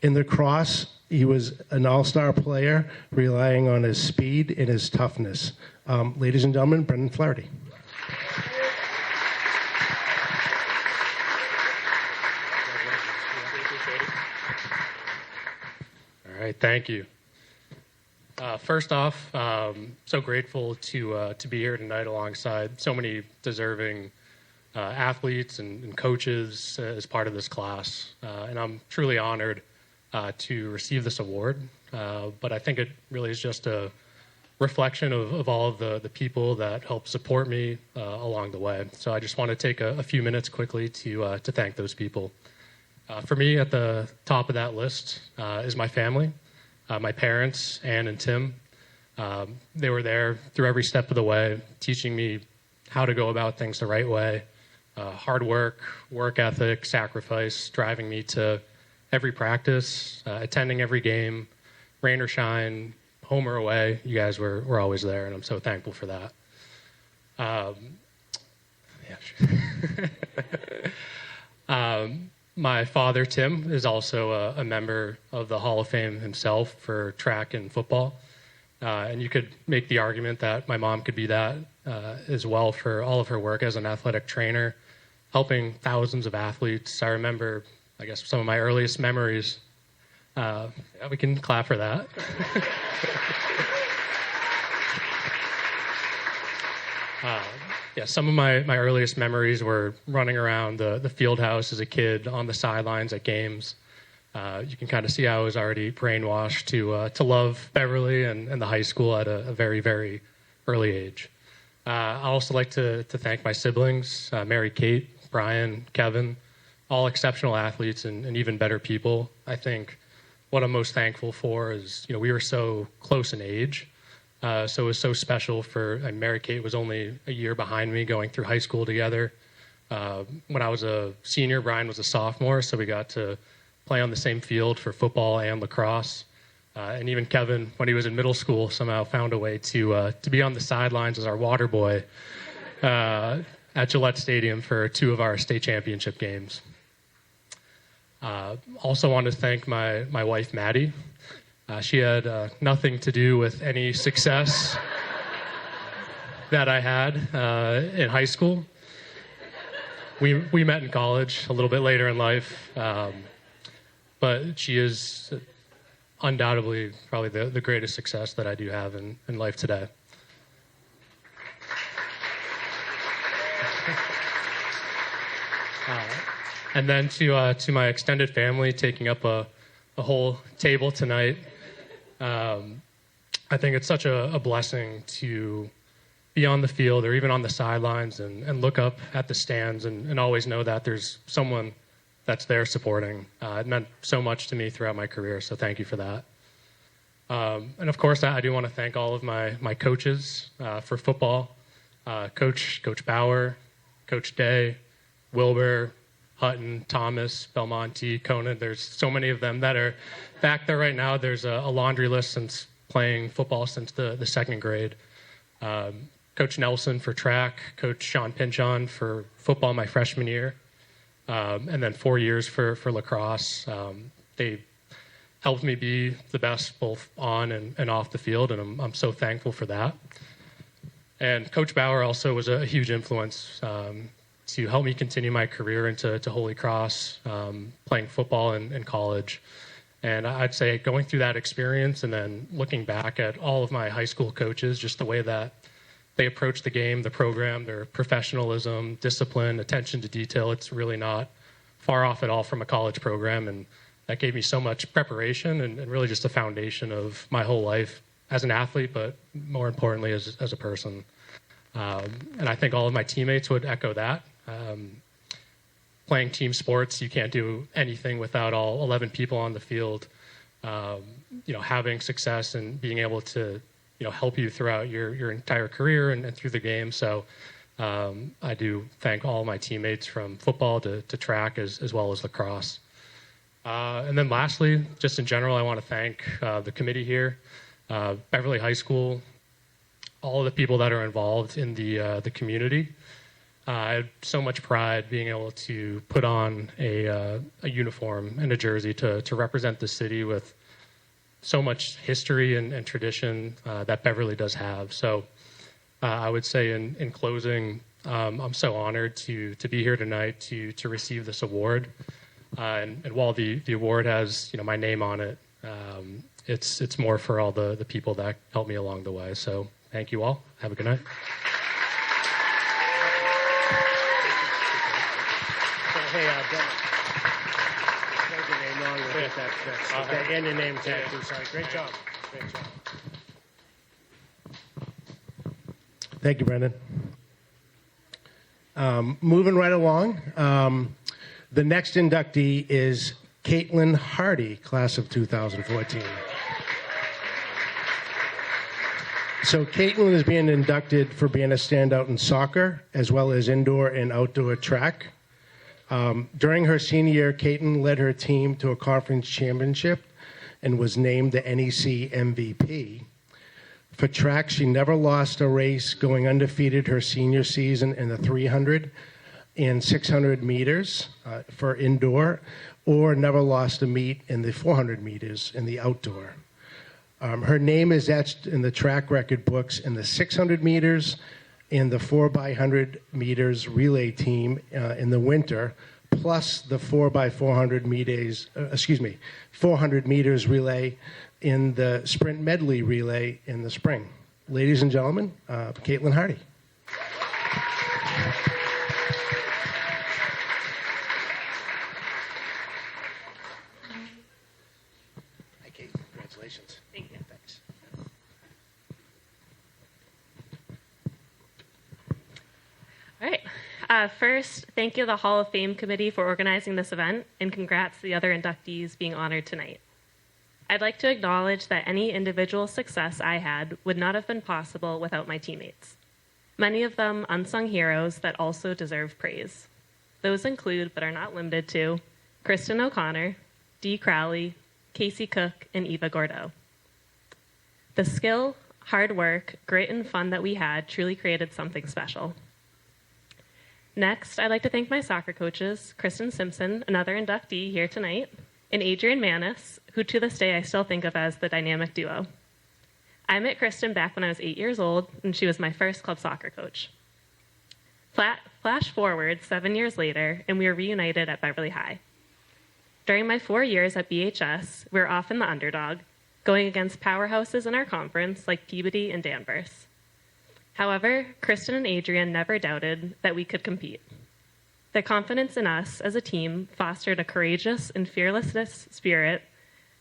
In the cross, he was an all-star player, relying on his speed and his toughness. Ladies and gentlemen, Brendan Flaherty. All right, thank you. First off, so grateful to be here tonight alongside so many deserving athletes and coaches as part of this class. And I'm truly honored to receive this award. But I think it really is just a reflection of all of the people that helped support me along the way. So I just want to take a few minutes quickly to thank those people. For me, at the top of that list is my family, my parents, Ann and Tim. They were there through every step of the way, teaching me how to go about things the right way. Hard work, work ethic, sacrifice, driving me to every practice, attending every game, rain or shine, home or away. You guys were always there, and I'm so thankful for that. My father, Tim, is also a member of the Hall of Fame himself for track and football. And you could make the argument that my mom could be that as well for all of her work as an athletic trainer, helping thousands of athletes. I remember, I guess, some of my earliest memories. Yeah, we can clap for that. Yeah, some of my earliest memories were running around the field house as a kid on the sidelines at games. You can kind of see I was already brainwashed to love Beverly and the high school at a very, very early age. I also like to thank my siblings, Mary Kate, Brian, Kevin, all exceptional athletes and even better people. I think what I'm most thankful for is, we were so close in age. So it was so special Mary Kate was only a year behind me going through high school together. When I was a senior, Brian was a sophomore, so we got to play on the same field for football and lacrosse. And even Kevin, when he was in middle school, somehow found a way to be on the sidelines as our water boy at Gillette Stadium for 2 of our state championship games. Also want to thank my wife, Maddie. She had nothing to do with any success that I had in high school. We met in college a little bit later in life, but she is undoubtedly probably the greatest success that I do have in life today. And then to my extended family, taking up a a whole table tonight. I think it's such a blessing to be on the field or even on the sidelines and look up at the stands and always know that there's someone that's there supporting. It meant so much to me throughout my career, so thank you for that. And of course, I do want to thank all of my coaches for football, Coach Bauer, Coach Day, Wilbur, Hutton, Thomas, Belmonte, Conan. There's so many of them that are back there right now. There's a laundry list since playing football since the second grade. Coach Nelson for track, Coach Sean Pinchon for football my freshman year, and then 4 years for lacrosse. They helped me be the best both on and off the field, and I'm so thankful for that. And Coach Bauer also was a huge influence to help me continue my career into Holy Cross, playing football in college. And I'd say going through that experience and then looking back at all of my high school coaches, just the way that they approach the game, the program, their professionalism, discipline, attention to detail, it's really not far off at all from a college program. And that gave me so much preparation and really just a foundation of my whole life as an athlete, but more importantly, as a person. And I think all of my teammates would echo that. Playing team sports, you can't do anything without all 11 people on the field, having success and being able to, help you throughout your entire career and through the game. So I do thank all my teammates from football to track as well as lacrosse. And then lastly, just in general, I want to thank the committee here, Beverly High School, all of the people that are involved in the community. I had so much pride being able to put on a uniform and a jersey to represent the city with so much history and tradition that Beverly does have. So I would say in closing, I'm so honored to be here tonight to receive this award. And while the award has my name on it, it's more for all the people that helped me along the way. So thank you all. Have a good night. Hey, Ben. Get your name wrong. We'll get that fixed. Okay, and your name tag too. Sorry. Great job. Great job. Thank you, Brendan. Moving right along, the next inductee is Caitlin Hardy, class of 2014. So Caitlin is being inducted for being a standout in soccer, as well as indoor and outdoor track. During her senior year, Caitlin led her team to a conference championship and was named the NEC MVP. For track, she never lost a race, going undefeated her senior season in the 300 and 600 meters for indoor, or never lost a meet in the 400 meters in the outdoor. Her name is etched in the track record books in the 600 meters and the 4x100 meters relay team in the winter, plus the 4x400 meters, 400 meters relay in the sprint medley relay in the spring. Ladies and gentlemen, Caitlin Hardy. Hi, Kate. Congratulations. Thank you. Thanks. All right. First, thank you to the Hall of Fame Committee for organizing this event, and congrats to the other inductees being honored tonight. I'd like to acknowledge that any individual success I had would not have been possible without my teammates. Many of them unsung heroes that also deserve praise. Those include, but are not limited to, Kristen O'Connor, Dee Crowley, Casey Cook, and Eva Gordeau. The skill, hard work, grit, and fun that we had truly created something special. Next, I'd like to thank my soccer coaches, Kristen Simpson, another inductee here tonight, and Adrian Manis, who to this day I still think of as the dynamic duo. I met Kristen back when I was 8 years old, and she was my first club soccer coach. Flash forward 7 years later, and we were reunited at Beverly High. During my 4 years at BHS, we were often the underdog, going against powerhouses in our conference like Peabody and Danvers. However, Kristen and Adrian never doubted that we could compete. Their confidence in us as a team fostered a courageous and fearless spirit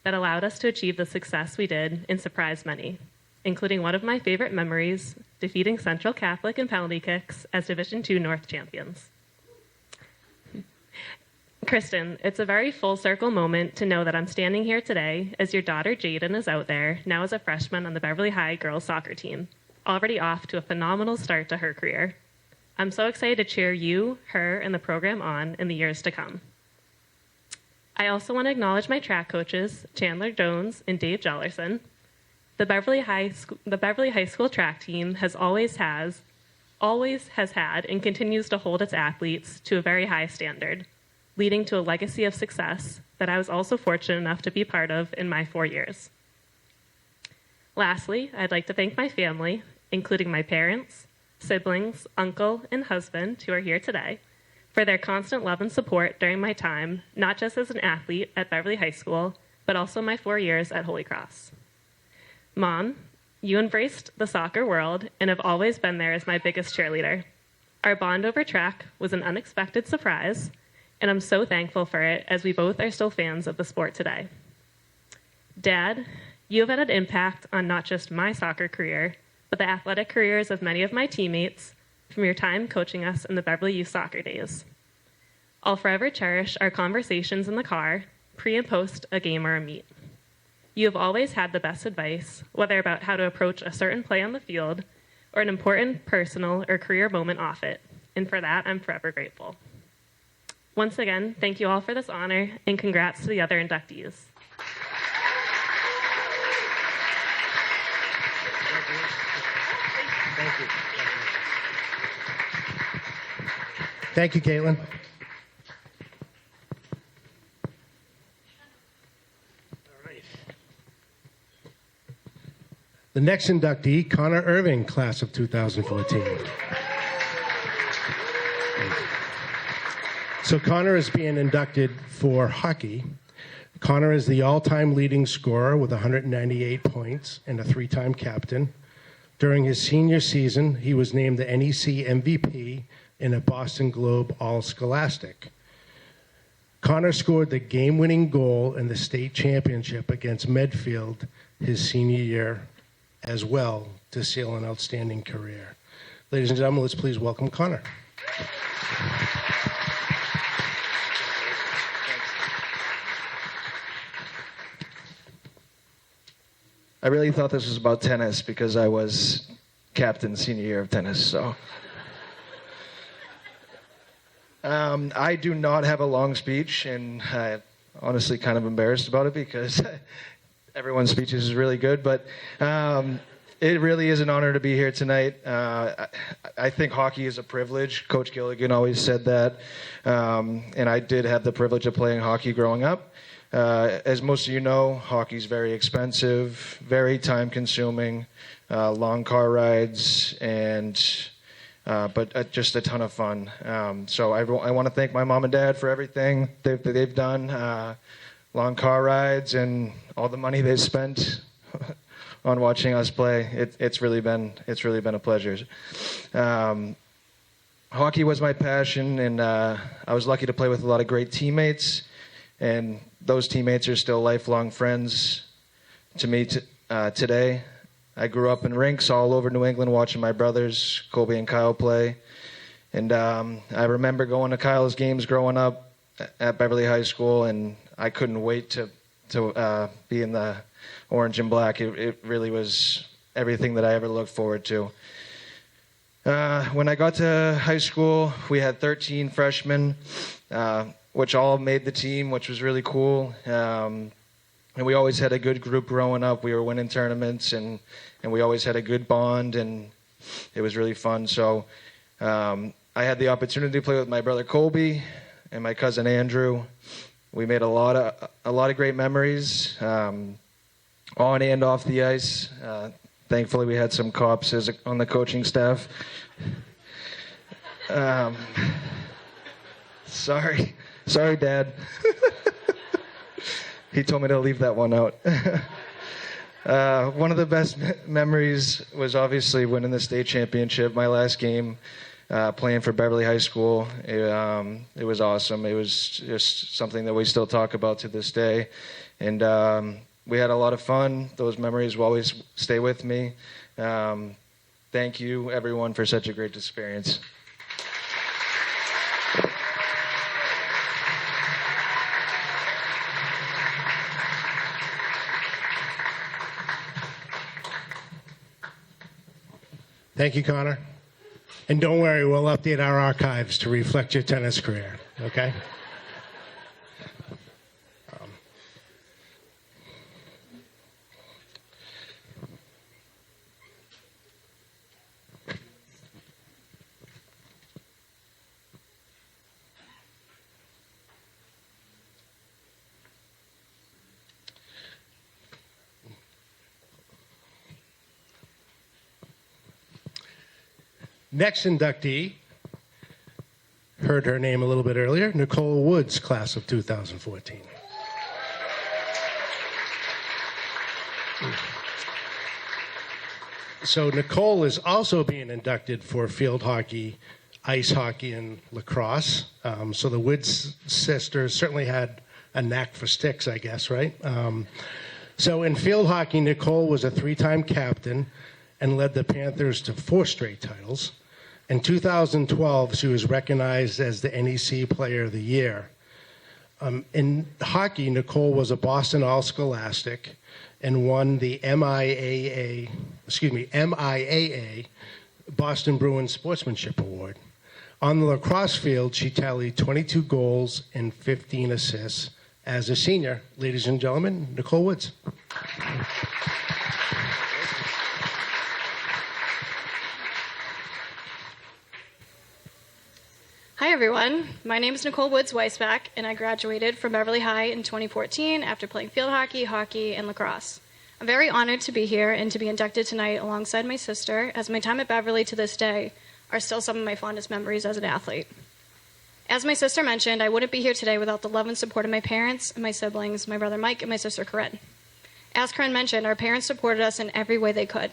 that allowed us to achieve the success we did and surprise many, including one of my favorite memories, defeating Central Catholic in penalty kicks as Division II North champions. Kristen, it's a very full circle moment to know that I'm standing here today as your daughter Jaden is out there, now as a freshman on the Beverly High girls soccer team, already off to a phenomenal start to her career. I'm so excited to cheer you, her, and the program on in the years to come. I also want to acknowledge my track coaches, Chandler Jones and Dave Jollerson. The Beverly High School track team always has had and continues to hold its athletes to a very high standard, leading to a legacy of success that I was also fortunate enough to be part of in my 4 years. Lastly, I'd like to thank my family, including my parents, siblings, uncle, and husband who are here today, for their constant love and support during my time, not just as an athlete at Beverly High School, but also my 4 years at Holy Cross. Mom, you embraced the soccer world and have always been there as my biggest cheerleader. Our bond over track was an unexpected surprise, and I'm so thankful for it as we both are still fans of the sport today. Dad, you have had an impact on not just my soccer career, but the athletic careers of many of my teammates from your time coaching us in the Beverly Youth Soccer days. I'll forever cherish our conversations in the car, pre and post a game or a meet. You have always had the best advice, whether about how to approach a certain play on the field or an important personal or career moment off it, and for that, I'm forever grateful. Once again, thank you all for this honor, and congrats to the other inductees. Thank you, Caitlin. All right. The next inductee, Connor Irving, class of 2014. So Connor is being inducted for hockey. Connor is the all-time leading scorer with 198 points and a three-time captain. During his senior season, he was named the NEC MVP and a Boston Globe All-Scholastic. Connor scored the game-winning goal in the state championship against Medfield his senior year as well to seal an outstanding career. Ladies and gentlemen, let's please welcome Connor. I really thought this was about tennis because I was captain senior year of tennis, so. I do not have a long speech, and I'm honestly kind of embarrassed about it because everyone's speeches is really good, but it really is an honor to be here tonight. I think hockey is a privilege. Coach Gilligan always said that, and I did have the privilege of playing hockey growing up. As most of you know, hockey is very expensive, very time-consuming, long car rides, but just a ton of fun. So I want to thank my mom and dad for everything they've done, long car rides, and all the money they've spent on watching us play. It's really been a pleasure. Hockey was my passion, and I was lucky to play with a lot of great teammates. And those teammates are still lifelong friends to me today. I grew up in rinks all over New England watching my brothers, Colby and Kyle, play. And I remember going to Kyle's games growing up at Beverly High School, and I couldn't wait to be in the orange and black. It really was everything that I ever looked forward to. When I got to high school, we had 13 freshmen, which all made the team, which was really cool. And we always had a good group growing up. We were winning tournaments, and we always had a good bond, and it was really fun. So I had the opportunity to play with my brother Colby and my cousin Andrew. We made a lot of great memories on and off the ice. Thankfully, we had some cops on the coaching staff. Sorry, Dad. He told me to leave that one out. One of the best memories was obviously winning the state championship, my last game. playing for Beverly High School. It was awesome. It was just something that we still talk about to this day. And we had a lot of fun. Those memories will always stay with me. Thank you, everyone, for such a great experience. Thank you, Connor. And don't worry, we'll update our archives to reflect your tennis career, okay? Next inductee, heard her name a little bit earlier, Nicole Woods, class of 2014. So Nicole is also being inducted for field hockey, ice hockey, and lacrosse. So the Woods sisters certainly had a knack for sticks, I guess, right? So in field hockey, Nicole was a 3-time captain and led the Panthers to 4 straight titles. In 2012, she was recognized as the NEC Player of the Year. In hockey, Nicole was a Boston All-Scholastic and won the MIAA Boston Bruins Sportsmanship Award. On the lacrosse field, she tallied 22 goals and 15 assists as a senior. Ladies and gentlemen, Nicole Woods. Hi everyone, my name is Nicole Woods Weisbach, and I graduated from Beverly High in 2014 after playing field hockey, hockey, and lacrosse. I'm very honored to be here and to be inducted tonight alongside my sister, as my time at Beverly to this day are still some of my fondest memories as an athlete. As my sister mentioned, I wouldn't be here today without the love and support of my parents and my siblings, my brother Mike and my sister Corinne. As Corinne mentioned, our parents supported us in every way they could.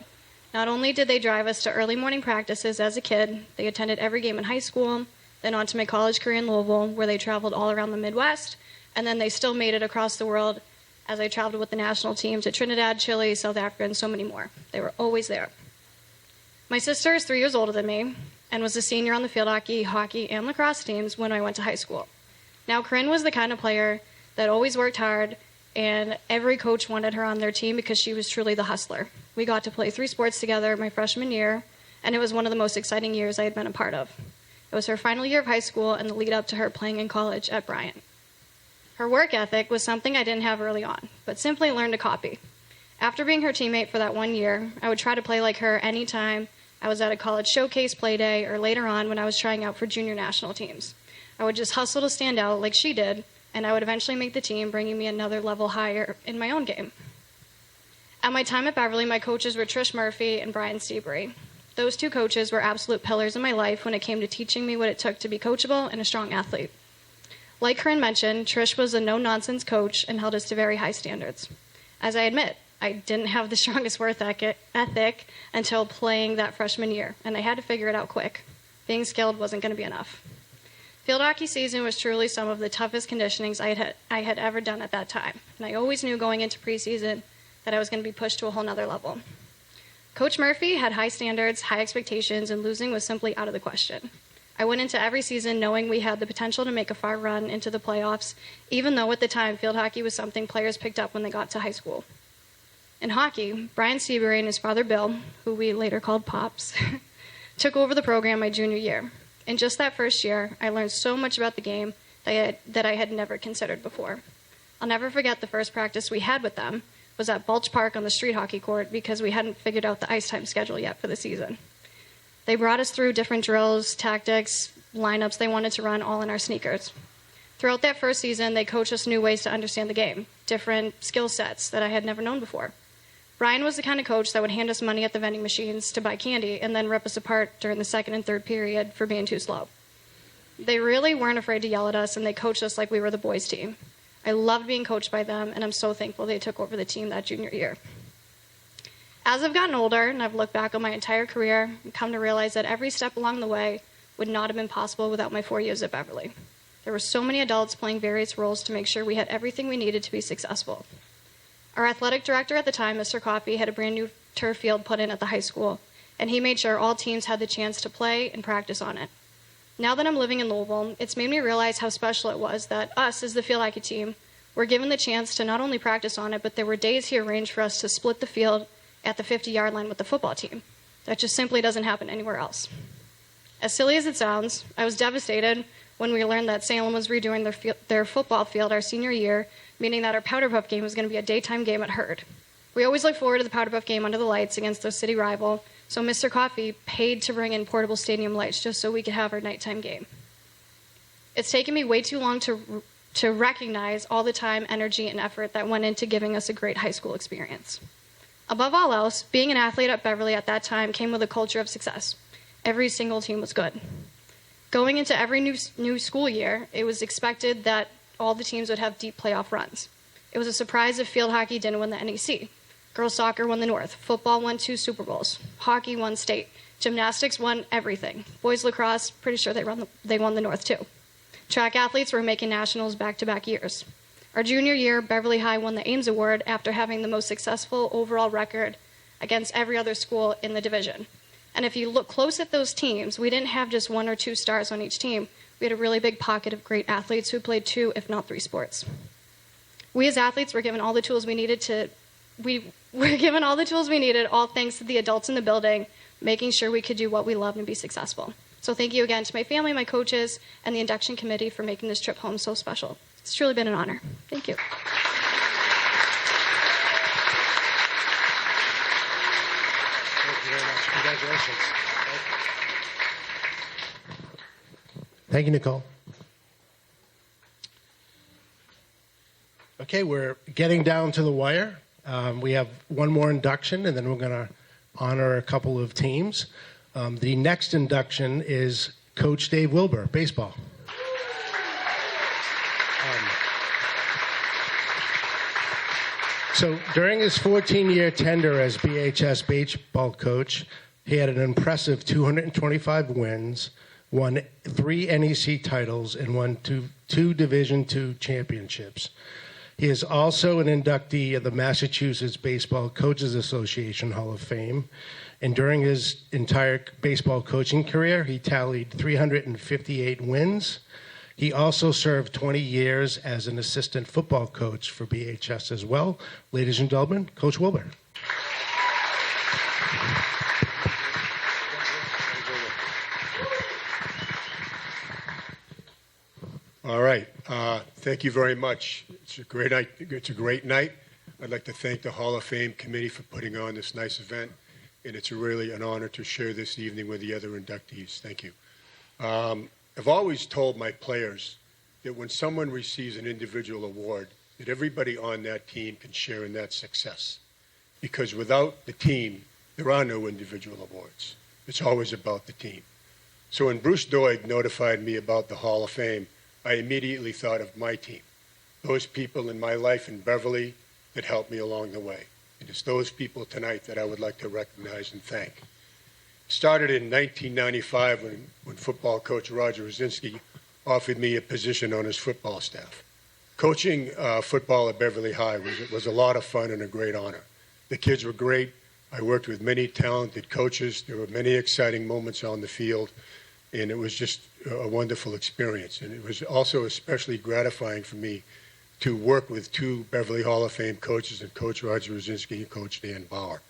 Not only did they drive us to early morning practices as a kid, they attended every game in high school, then on to my college career in Louisville, where they traveled all around the Midwest, and then they still made it across the world as I traveled with the national team to Trinidad, Chile, South Africa, and so many more. They were always there. My sister is 3 years older than me and was a senior on the field hockey, and lacrosse teams when I went to high school. Now, Corinne was the kind of player that always worked hard, and every coach wanted her on their team because she was truly the hustler. We got to play 3 sports together my freshman year, and it was one of the most exciting years I had been a part of. It was her final year of high school and the lead up to her playing in college at Bryant. Her work ethic was something I didn't have early on, but simply learned to copy. After being her teammate for that 1 year, I would try to play like her anytime I was at a college showcase play day or later on when I was trying out for junior national teams. I would just hustle to stand out like she did, and I would eventually make the team, bringing me another level higher in my own game. At my time at Beverly, my coaches were Trish Murphy and Brian Seabury. Those 2 coaches were absolute pillars in my life when it came to teaching me what it took to be coachable and a strong athlete. Like Corinne mentioned, Trish was a no-nonsense coach and held us to very high standards. As I admit, I didn't have the strongest work ethic until playing that freshman year, and I had to figure it out quick. Being skilled wasn't going to be enough. Field hockey season was truly some of the toughest conditionings I had ever done at that time, and I always knew going into preseason that I was going to be pushed to a whole nother level. Coach Murphy had high standards, high expectations, and losing was simply out of the question. I went into every season knowing we had the potential to make a far run into the playoffs, even though at the time field hockey was something players picked up when they got to high school. In hockey, Brian Seabury and his father Bill, who we later called Pops, took over the program my junior year. In just that first year, I learned so much about the game that I had never considered before. I'll never forget the first practice we had with them was at Balch Park on the street hockey court because we hadn't figured out the ice time schedule yet for the season. They brought us through different drills, tactics, lineups they wanted to run all in our sneakers. Throughout that first season, they coached us new ways to understand the game, different skill sets that I had never known before. Brian was the kind of coach that would hand us money at the vending machines to buy candy and then rip us apart during the second and third period for being too slow. They really weren't afraid to yell at us, and they coached us like we were the boys' team. I loved being coached by them, and I'm so thankful they took over the team that junior year. As I've gotten older and I've looked back on my entire career and come to realize that every step along the way would not have been possible without my 4 years at Beverly. There were so many adults playing various roles to make sure we had everything we needed to be successful. Our athletic director at the time, Mr. Coffey, had a brand new turf field put in at the high school, and he made sure all teams had the chance to play and practice on it. Now that I'm living in Louisville, it's made me realize how special it was that us, as the field hockey team, were given the chance to not only practice on it, but there were days he arranged for us to split the field at the 50-yard line with the football team. That just simply doesn't happen anywhere else. As silly as it sounds, I was devastated when we learned that Salem was redoing their football field our senior year, meaning that our Powder Puff game was going to be a daytime game at Hurd. We always look forward to the Powder Puff game under the lights against their city rival, so Mr. Coffey paid to bring in portable stadium lights just so we could have our nighttime game. It's taken me way too long to recognize all the time, energy, and effort that went into giving us a great high school experience. Above all else, being an athlete at Beverly at that time came with a culture of success. Every single team was good. Going into every new school year, it was expected that all the teams would have deep playoff runs. It was a surprise if field hockey didn't win the NEC. Girls soccer won the North. Football won 2 Super Bowls. Hockey won state. Gymnastics won everything. Boys lacrosse, pretty sure they won the North too. Track athletes were making nationals back-to-back years. Our junior year, Beverly High won the Ames Award after having the most successful overall record against every other school in the division. And if you look close at those teams, we didn't have just 1 or 2 stars on each team. We had a really big pocket of great athletes who played 2, if not 3 sports. We as athletes were given all the tools we needed all thanks to the adults in the building, making sure we could do what we loved and be successful. So thank you again to my family, my coaches, and the induction committee for making this trip home so special. It's truly been an honor. Thank you. Thank you very much. Congratulations. Thank you, Nicole. Okay, we're getting down to the wire. We have one more induction, and then we're going to honor a couple of teams. The next induction is Coach Dave Wilbur, baseball. So during his 14-year tenure as BHS baseball coach, he had an impressive 225 wins, won 3 NEC titles, and won two Division II championships. He is also an inductee of the Massachusetts Baseball Coaches Association Hall of Fame. And during his entire baseball coaching career, he tallied 358 wins. He also served 20 years as an assistant football coach for BHS as well. Ladies and gentlemen, Coach Wilbur. All right. Thank you very much. It's a great night. It's a great night. I'd like to thank the Hall of Fame committee for putting on this nice event, and it's really an honor to share this evening with the other inductees. Thank you. I've always told my players that when someone receives an individual award, that everybody on that team can share in that success. Because without the team, there are no individual awards. It's always about the team. So when Bruce Doig notified me about the Hall of Fame, I immediately thought of my team, those people in my life in Beverly that helped me along the way. And it's those people tonight that I would like to recognize and thank. It started in 1995 when football coach Roger Rosinski offered me a position on his football staff. Coaching football at Beverly High was a lot of fun and a great honor. The kids were great. I worked with many talented coaches. There were many exciting moments on the field, and it was just a wonderful experience. And it was also especially gratifying for me to work with 2 Beverly Hall of Fame coaches, and Coach Roger Rosinski and Coach Dan Bauer.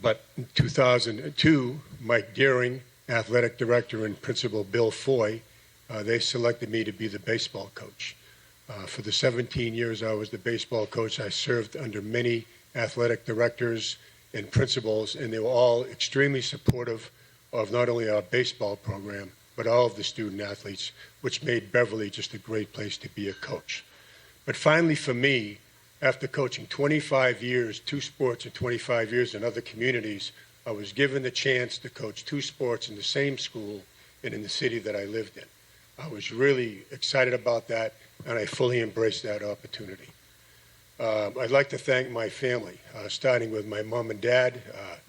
But in 2002, Mike Deering, athletic director, and principal Bill Foy, they selected me to be the baseball coach. For the 17 years I was the baseball coach, I served under many athletic directors and principals, and they were all extremely supportive of not only our baseball program, but all of the student athletes, which made Beverly just a great place to be a coach. But finally for me, after coaching 25 years, 2 sports, and 25 years in other communities, I was given the chance to coach 2 sports in the same school and in the city that I lived in. I was really excited about that, and I fully embraced that opportunity. I'd like to thank my family, starting with my mom and dad,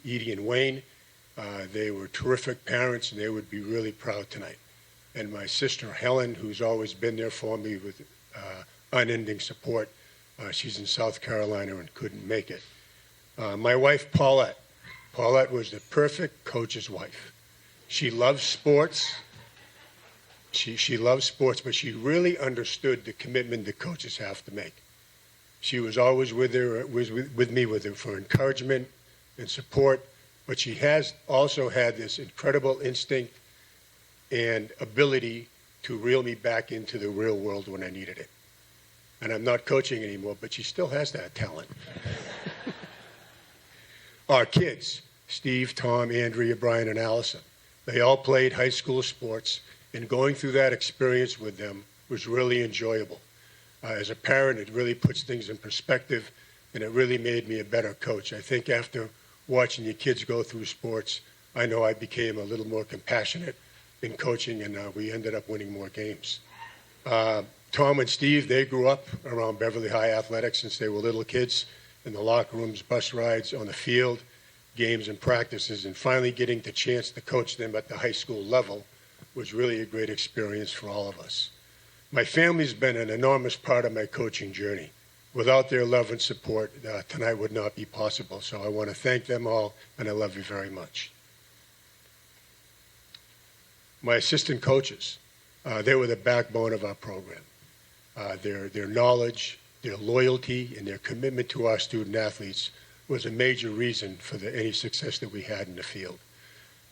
Edie and Wayne, They were terrific parents, and they would be really proud tonight. And my sister Helen, who's always been there for me with unending support, she's in South Carolina and couldn't make it. My wife Paulette. Paulette was the perfect coach's wife. She loves sports. She loves sports, but she really understood the commitment that coaches have to make. She was always with me for encouragement and support, but she has also had this incredible instinct and ability to reel me back into the real world when I needed it. And I'm not coaching anymore, but she still has that talent. Our kids, Steve, Tom, Andrea, Brian, and Allison, they all played high school sports, and going through that experience with them was really enjoyable. As a parent, it really puts things in perspective, and it really made me a better coach. I think after watching your kids go through sports, I know I became a little more compassionate in coaching, and we ended up winning more games. Tom and Steve, they grew up around Beverly High athletics since they were little kids, in the locker rooms, bus rides, on the field, games and practices, and finally getting the chance to coach them at the high school level was really a great experience for all of us. My family's been an enormous part of my coaching journey. Without their love and support, tonight would not be possible. So I want to thank them all, and I love you very much. My assistant coaches, they were the backbone of our program. Their knowledge, their loyalty, and their commitment to our student athletes was a major reason for any success that we had in the field.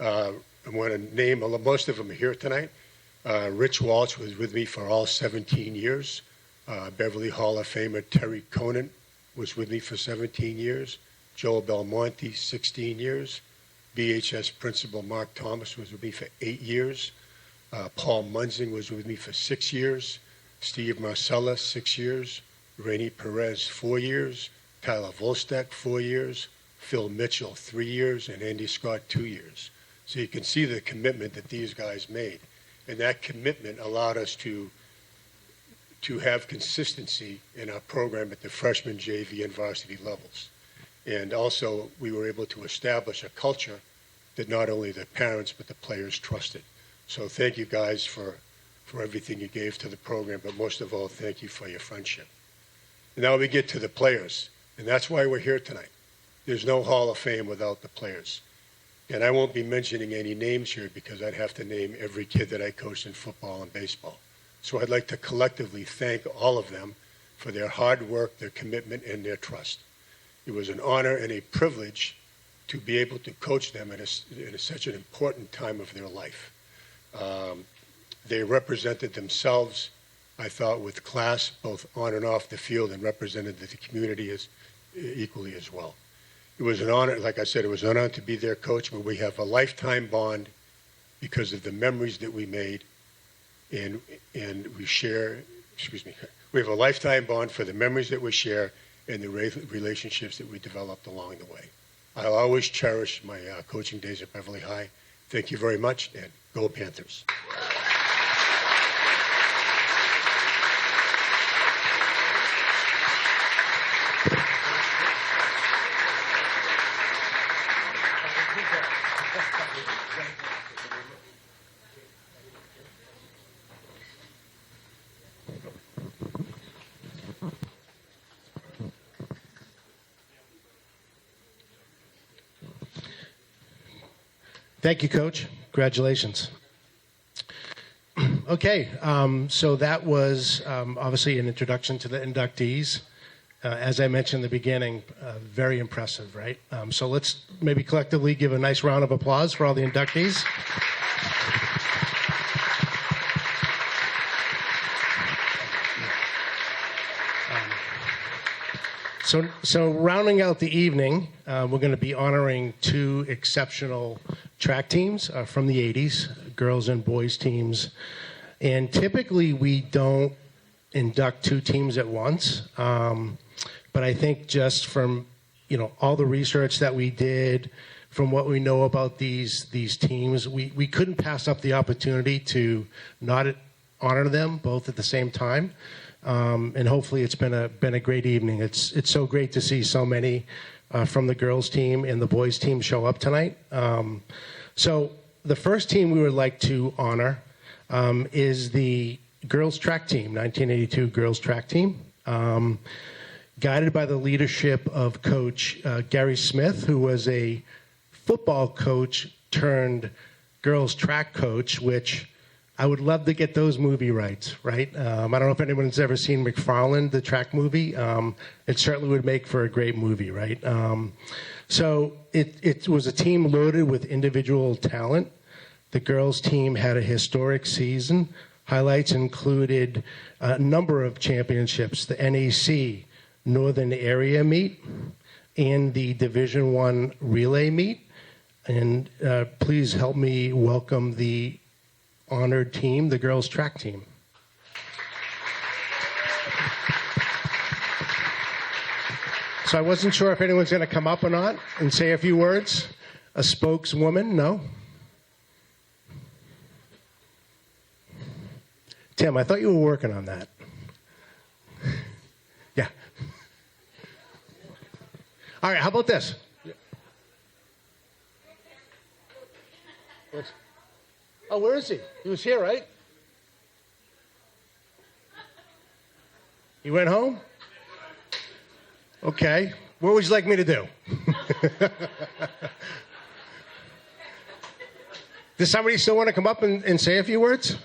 I want to name, most of them are here tonight. Rich Walsh was with me for all 17 years. Beverly Hall of Famer Terry Conant was with me for 17 years. Joel Belmonte, 16 years. BHS principal Mark Thomas was with me for 8 years. Paul Munzing was with me for 6 years. Steve Marcella, 6 years. Rainey Perez, 4 years. Tyler Volstek, 4 years. Phil Mitchell, 3 years. And Andy Scott, 2 years. So you can see the commitment that these guys made. And that commitment allowed us to have consistency in our program at the freshman, JV, and varsity levels. And also, we were able to establish a culture that not only the parents but the players trusted. So thank you guys for everything you gave to the program, but most of all, thank you for your friendship. And now we get to the players, and that's why we're here tonight. There's no Hall of Fame without the players. And I won't be mentioning any names here because I'd have to name every kid that I coached in football and baseball. So I'd like to collectively thank all of them for their hard work, their commitment, and their trust. It was an honor and a privilege to be able to coach them at such an important time of their life. They represented themselves, I thought, with class, both on and off the field, and represented the community equally as well. It was an honor, like I said, it was an honor to be their coach, but we have a lifetime bond because of the memories that we made, and we share, we have a lifetime bond for the memories that we share and the relationships that we developed along the way. I'll always cherish my coaching days at Beverly High. Thank you very much, and go Panthers. Thank you, Coach. Congratulations. Okay, so that was obviously an introduction to the inductees. As I mentioned in the beginning, very impressive, right? So let's maybe collectively give a nice round of applause for all the inductees. So rounding out the evening, we're going to be honoring 2 exceptional track teams from the 80s, girls and boys teams. And typically we don't induct 2 teams at once. But I think just from, all the research that we did, from what we know about these teams, we couldn't pass up the opportunity to not honor them both at the same time. and hopefully it's been a great evening. It's so great to see so many from the girls team and the boys team show up tonight. So the first team we would like to honor is the girls track team, 1982 girls track team, guided by the leadership of Coach Gary Smith, who was a football coach turned girls track coach, which I would love to get those movie rights, right? I don't know if anyone's ever seen McFarland, the track movie. It certainly would make for a great movie, right? So it was a team loaded with individual talent. The girls team had a historic season. Highlights included a number of championships, the NAC Northern Area Meet and the Division I Relay Meet. And please help me welcome the honored team, the girls track team. So I wasn't sure if anyone's going to come up or not and say a few words. A spokeswoman? No? Tim, I thought you were working on that. Yeah. All right, how about this? Oh, where is he? He was here, right? He went home? Okay. What would you like me to do? Does somebody still want to come up and say a few words?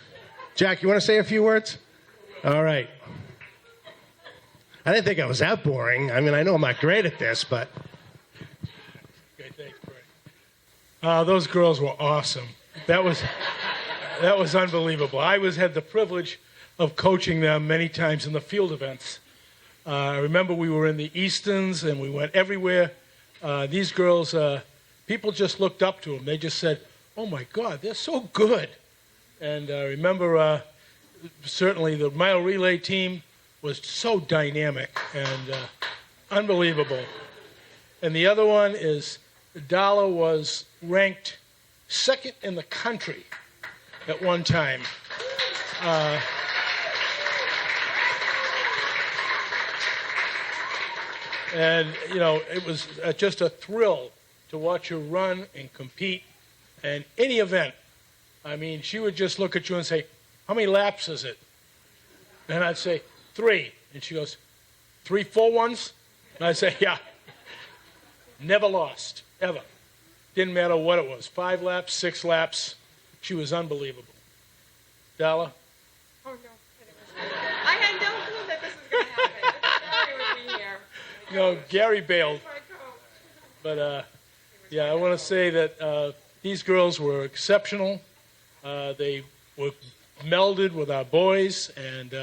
Jack, you want to say a few words? All right. I didn't think I was that boring. I mean, I know I'm not great at this, but... Okay, thanks, Brett. Those girls were awesome. That was unbelievable. I had the privilege of coaching them many times in the field events. I remember we were in the Eastons and we went everywhere. These girls, people just looked up to them. They just said, "Oh my God, they're so good." And I remember certainly the mile relay team was so dynamic and unbelievable. And the other one is Dala was ranked second in the country at one time. And, you know, it was just a thrill to watch her run and compete. And any event, I mean, she would just look at you and say, "How many laps is it?" And I'd say, 3. And she goes, 3 full ones? And I'd say, "Yeah." Never lost, ever. Didn't matter what it was, 5 laps, 6 laps. She was unbelievable. Dala? Oh, no. I had no clue that this was going to happen. I thought Gary would be here. No, Gary bailed. But, yeah, I want to say that these girls were exceptional. They were melded with our boys, and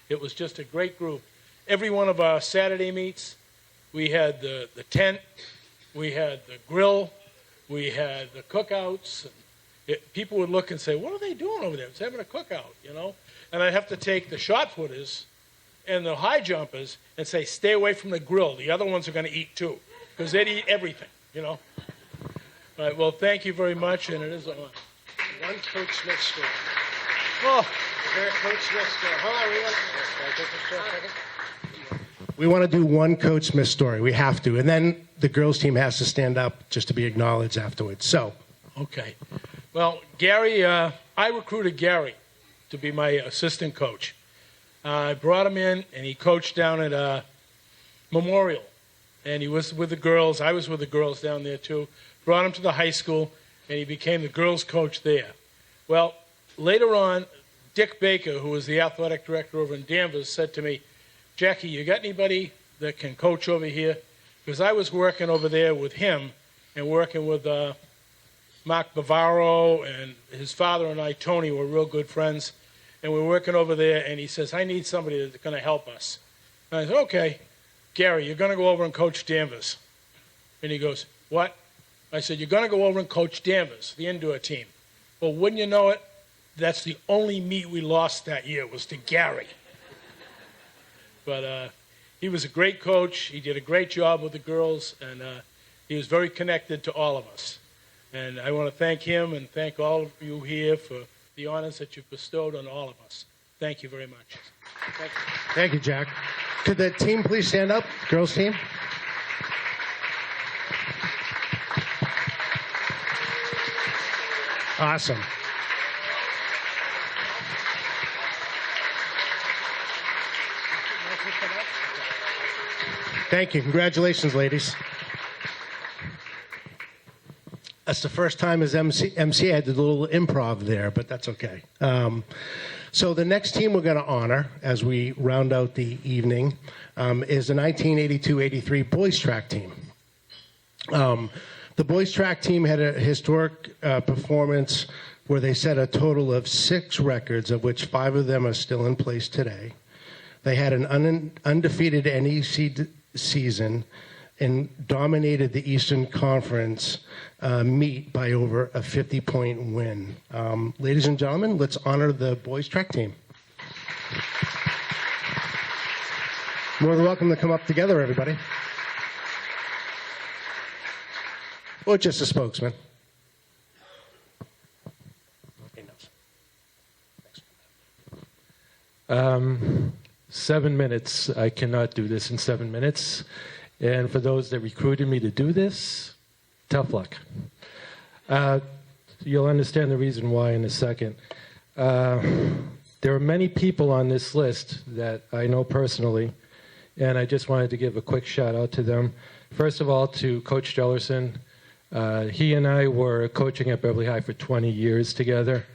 it was just a great group. Every one of our Saturday meets, we had the tent, we had the grill, we had the cookouts. People would look and say, "What are they doing over there? It's having a cookout," you know? And I'd have to take the shot putters and the high jumpers and say, "Stay away from the grill. The other ones are going to eat too," because they'd eat everything, you know? All right, well, thank you very much, and it is on. One Coach Smith story. Oh, Coach Smith story. Hold on, we want to do one Coach Smith story. We have to. And then the girls team has to stand up just to be acknowledged afterwards. So. okay. Well, Gary, I recruited Gary to be my assistant coach. I brought him in, and he coached down at Memorial. And he was with the girls. I was with the girls down there, too. Brought him to the high school, and he became the girls' coach there. Well, later on, Dick Baker, who was the athletic director over in Danvers, said to me, "Jackie, you got anybody that can coach over here?" Because I was working over there with him and working with Mark Bavaro, and his father and I, Tony, were real good friends. And we were working over there, and he says, "I need somebody that's going to help us." And I said, "Okay, Gary, you're going to go over and coach Danvers." And he goes, "What?" I said, "You're going to go over and coach Danvers, the indoor team." Well, wouldn't you know it, that's the only meet we lost that year was to Gary. But he was a great coach. He did a great job with the girls, and he was very connected to all of us. And I want to thank him and thank all of you here for the honors that you've bestowed on all of us. Thank you very much. Thank you. Thank you, Jack. Could the team please stand up? Girls team. Awesome. Thank you. Congratulations, ladies. That's the first time as MC I did a little improv there, but that's okay. So the next team we're going to honor as we round out the evening is the 1982-83 boys track team. The boys track team had a historic performance where they set a total of 6 records, of which 5 of them are still in place today. They had an undefeated NEC season and dominated the Eastern Conference meet by over a 50-point win. Ladies and gentlemen, let's honor the boys track team. More than welcome to come up together, everybody. Or just a spokesman. 7 minutes. I cannot do this in 7 minutes. And for those that recruited me to do this, tough luck. You'll understand the reason why in a second. There are many people on this list that I know personally, and I just wanted to give a quick shout out to them. First of all, to Coach Jellerson. He and I were coaching at Beverly High for 20 years together.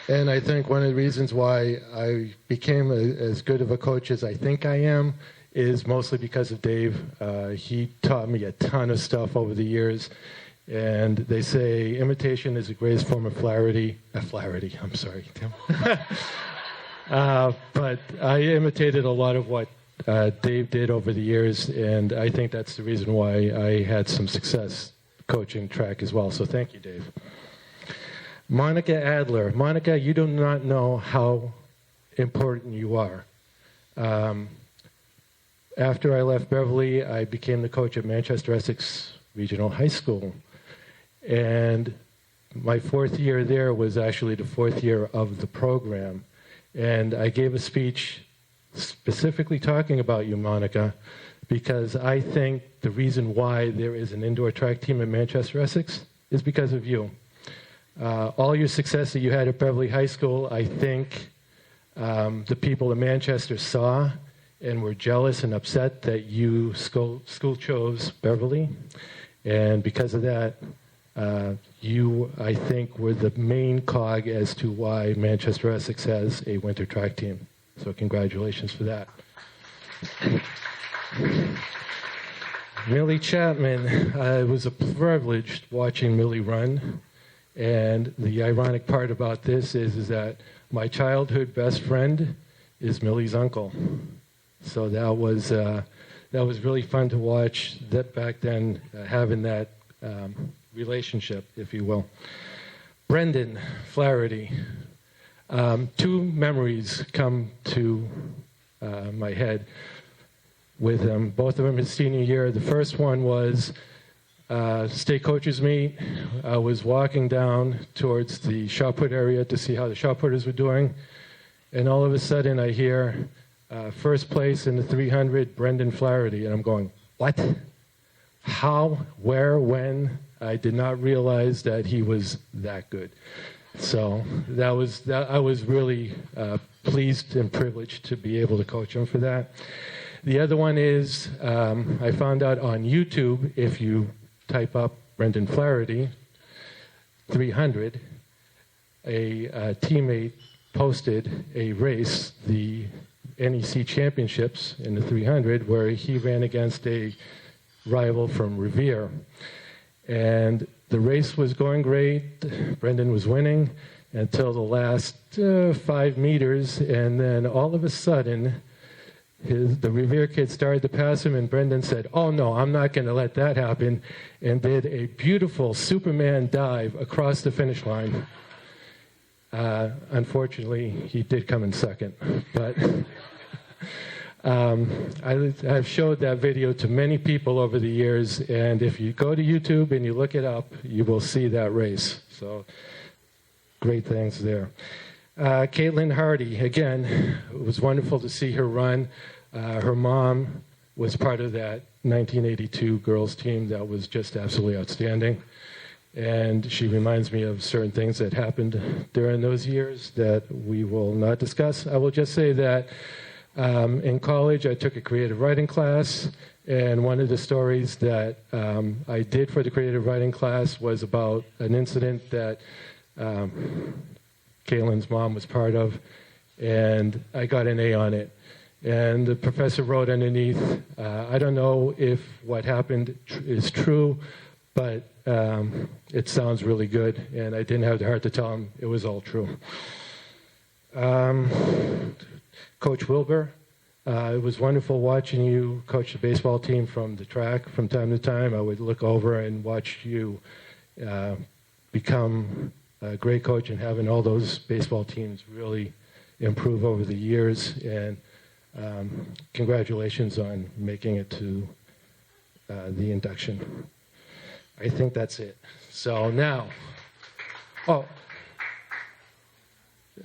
And I think one of the reasons why I became as good of a coach as I think I am is mostly because of Dave. He taught me a ton of stuff over the years. And they say imitation is the greatest form of flattery. I'm sorry, Tim. But I imitated a lot of what Dave did over the years, and I think that's the reason why I had some success coaching track as well. So thank you, Dave. Monica Adler. Monica, you do not know how important you are. After I left Beverly, I became the coach at Manchester Essex Regional High School. And my 4th year there was actually the 4th year of the program. And I gave a speech specifically talking about you, Monica, because I think the reason why there is an indoor track team at Manchester Essex is because of you. All your success that you had at Beverly High School, I think the people in Manchester saw and were jealous and upset that you school chose Beverly. And because of that, you, I think, were the main cog as to why Manchester Essex has a winter track team. So congratulations for that. Millie Chapman, it was a privilege watching Millie run. And the ironic part about this is that my childhood best friend is Millie's uncle. So that was really fun to watch that back then, having that relationship, if you will. Brendan Flaherty. 2 memories come to my head with him. Both of them his senior year. The first one was state coaches meet. I was walking down towards the shot put area to see how the shot putters were doing, and all of a sudden I hear first place in the 300, Brendan Flaherty, and I'm going, what? How? Where? When? I did not realize that he was that good. So I was really pleased and privileged to be able to coach him for that. The other one is I found out on YouTube, if you type up Brendan Flaherty 300, a teammate posted a race, the NEC Championships in the 300, where he ran against a rival from Revere. And the race was going great. Brendan was winning until the last 5 meters, and then all of a sudden, the Revere kid started to pass him, and Brendan said, "Oh no, I'm not going to let that happen," and did a beautiful Superman dive across the finish line. Unfortunately, he did come in second, but I've showed that video to many people over the years, and if you go to YouTube and you look it up, you will see that race. So great things there. Caitlin Hardy, again, it was wonderful to see her run. Her mom was part of that 1982 girls team that was just absolutely outstanding. And she reminds me of certain things that happened during those years that we will not discuss. I will just say that in college, I took a creative writing class, and one of the stories that I did for the creative writing class was about an incident that Caitlin's mom was part of, and I got an A on it. And the professor wrote underneath, I don't know if what happened is true, but it sounds really good, and I didn't have the heart to tell him it was all true. Coach Wilbur, it was wonderful watching you coach the baseball team from the track from time to time. I would look over and watch you become a great coach and having all those baseball teams really improve over the years. And congratulations on making it to the induction. I think that's it. So now,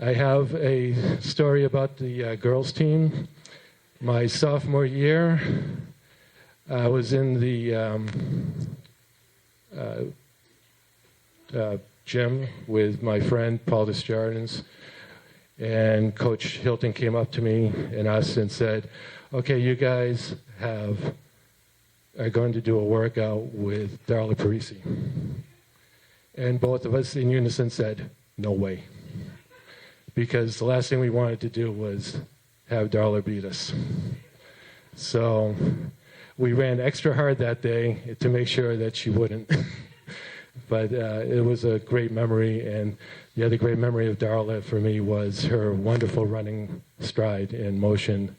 I have a story about the girls team. My sophomore year, I was in the gym with my friend Paul Desjardins, and Coach Hilton came up to me and us and said, okay, you guys are going to do a workout with Darla Parisi. And both of us in unison said, no way. Because the last thing we wanted to do was have Darla beat us. So we ran extra hard that day to make sure that she wouldn't. But it was a great memory, and the other great memory of Darla for me was her wonderful running stride and motion.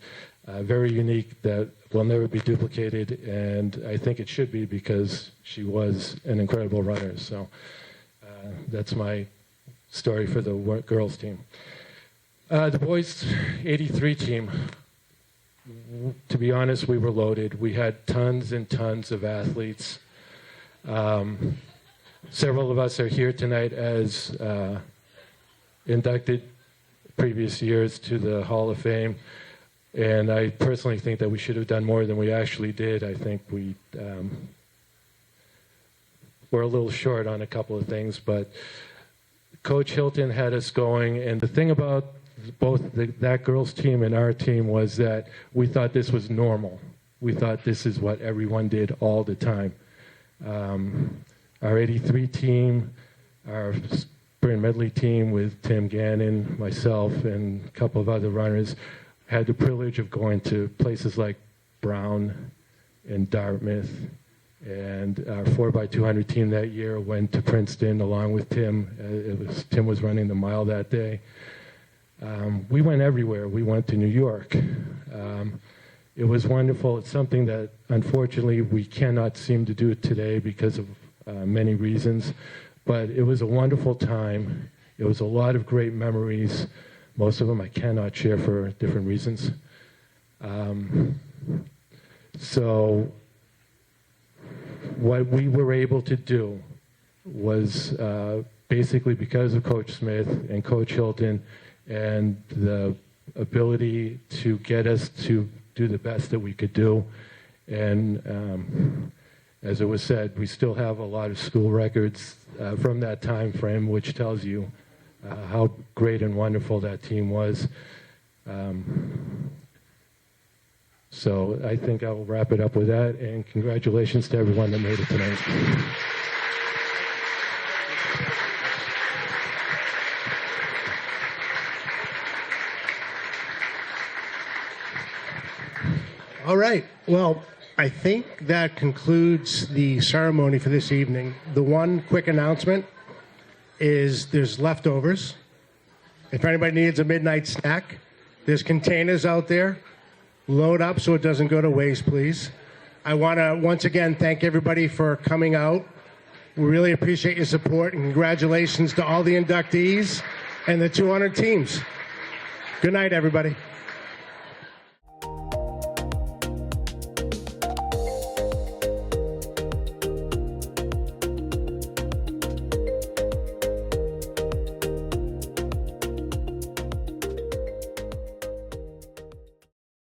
Very unique, that will never be duplicated, and I think it should be because she was an incredible runner. So that's my story for the girls team. The boys 83 team, to be honest, we were loaded. We had tons and tons of athletes. Several of us are here tonight as inducted previous years to the Hall of Fame. And I personally think that we should have done more than we actually did. I think we were a little short on a couple of things, but Coach Hilton had us going. And the thing about both that girls' team and our team was that we thought this was normal. We thought this is what everyone did all the time. Our 83 team, our sprint medley team with Tim Gannon, myself, and a couple of other runners had the privilege of going to places like Brown and Dartmouth. And our 4x200 team that year went to Princeton along with Tim. Tim was running the mile that day. We went everywhere. We went to New York. It was wonderful. It's something that, unfortunately, we cannot seem to do today because of many reasons. But it was a wonderful time. It was a lot of great memories. Most of them I cannot share for different reasons. So what we were able to do was basically because of Coach Smith and Coach Hilton and the ability to get us to do the best that we could do. And as it was said, we still have a lot of school records from that time frame, which tells you how great and wonderful that team was. So I think I will wrap it up with that, and congratulations to everyone that made it tonight. All right. Well, I think that concludes the ceremony for this evening. The one quick announcement is there's leftovers. If anybody needs a midnight snack, there's containers out there. Load up so it doesn't go to waste, please. I want to once again thank everybody for coming out. We really appreciate your support, and congratulations to all the inductees and the 200 teams. Good night, everybody.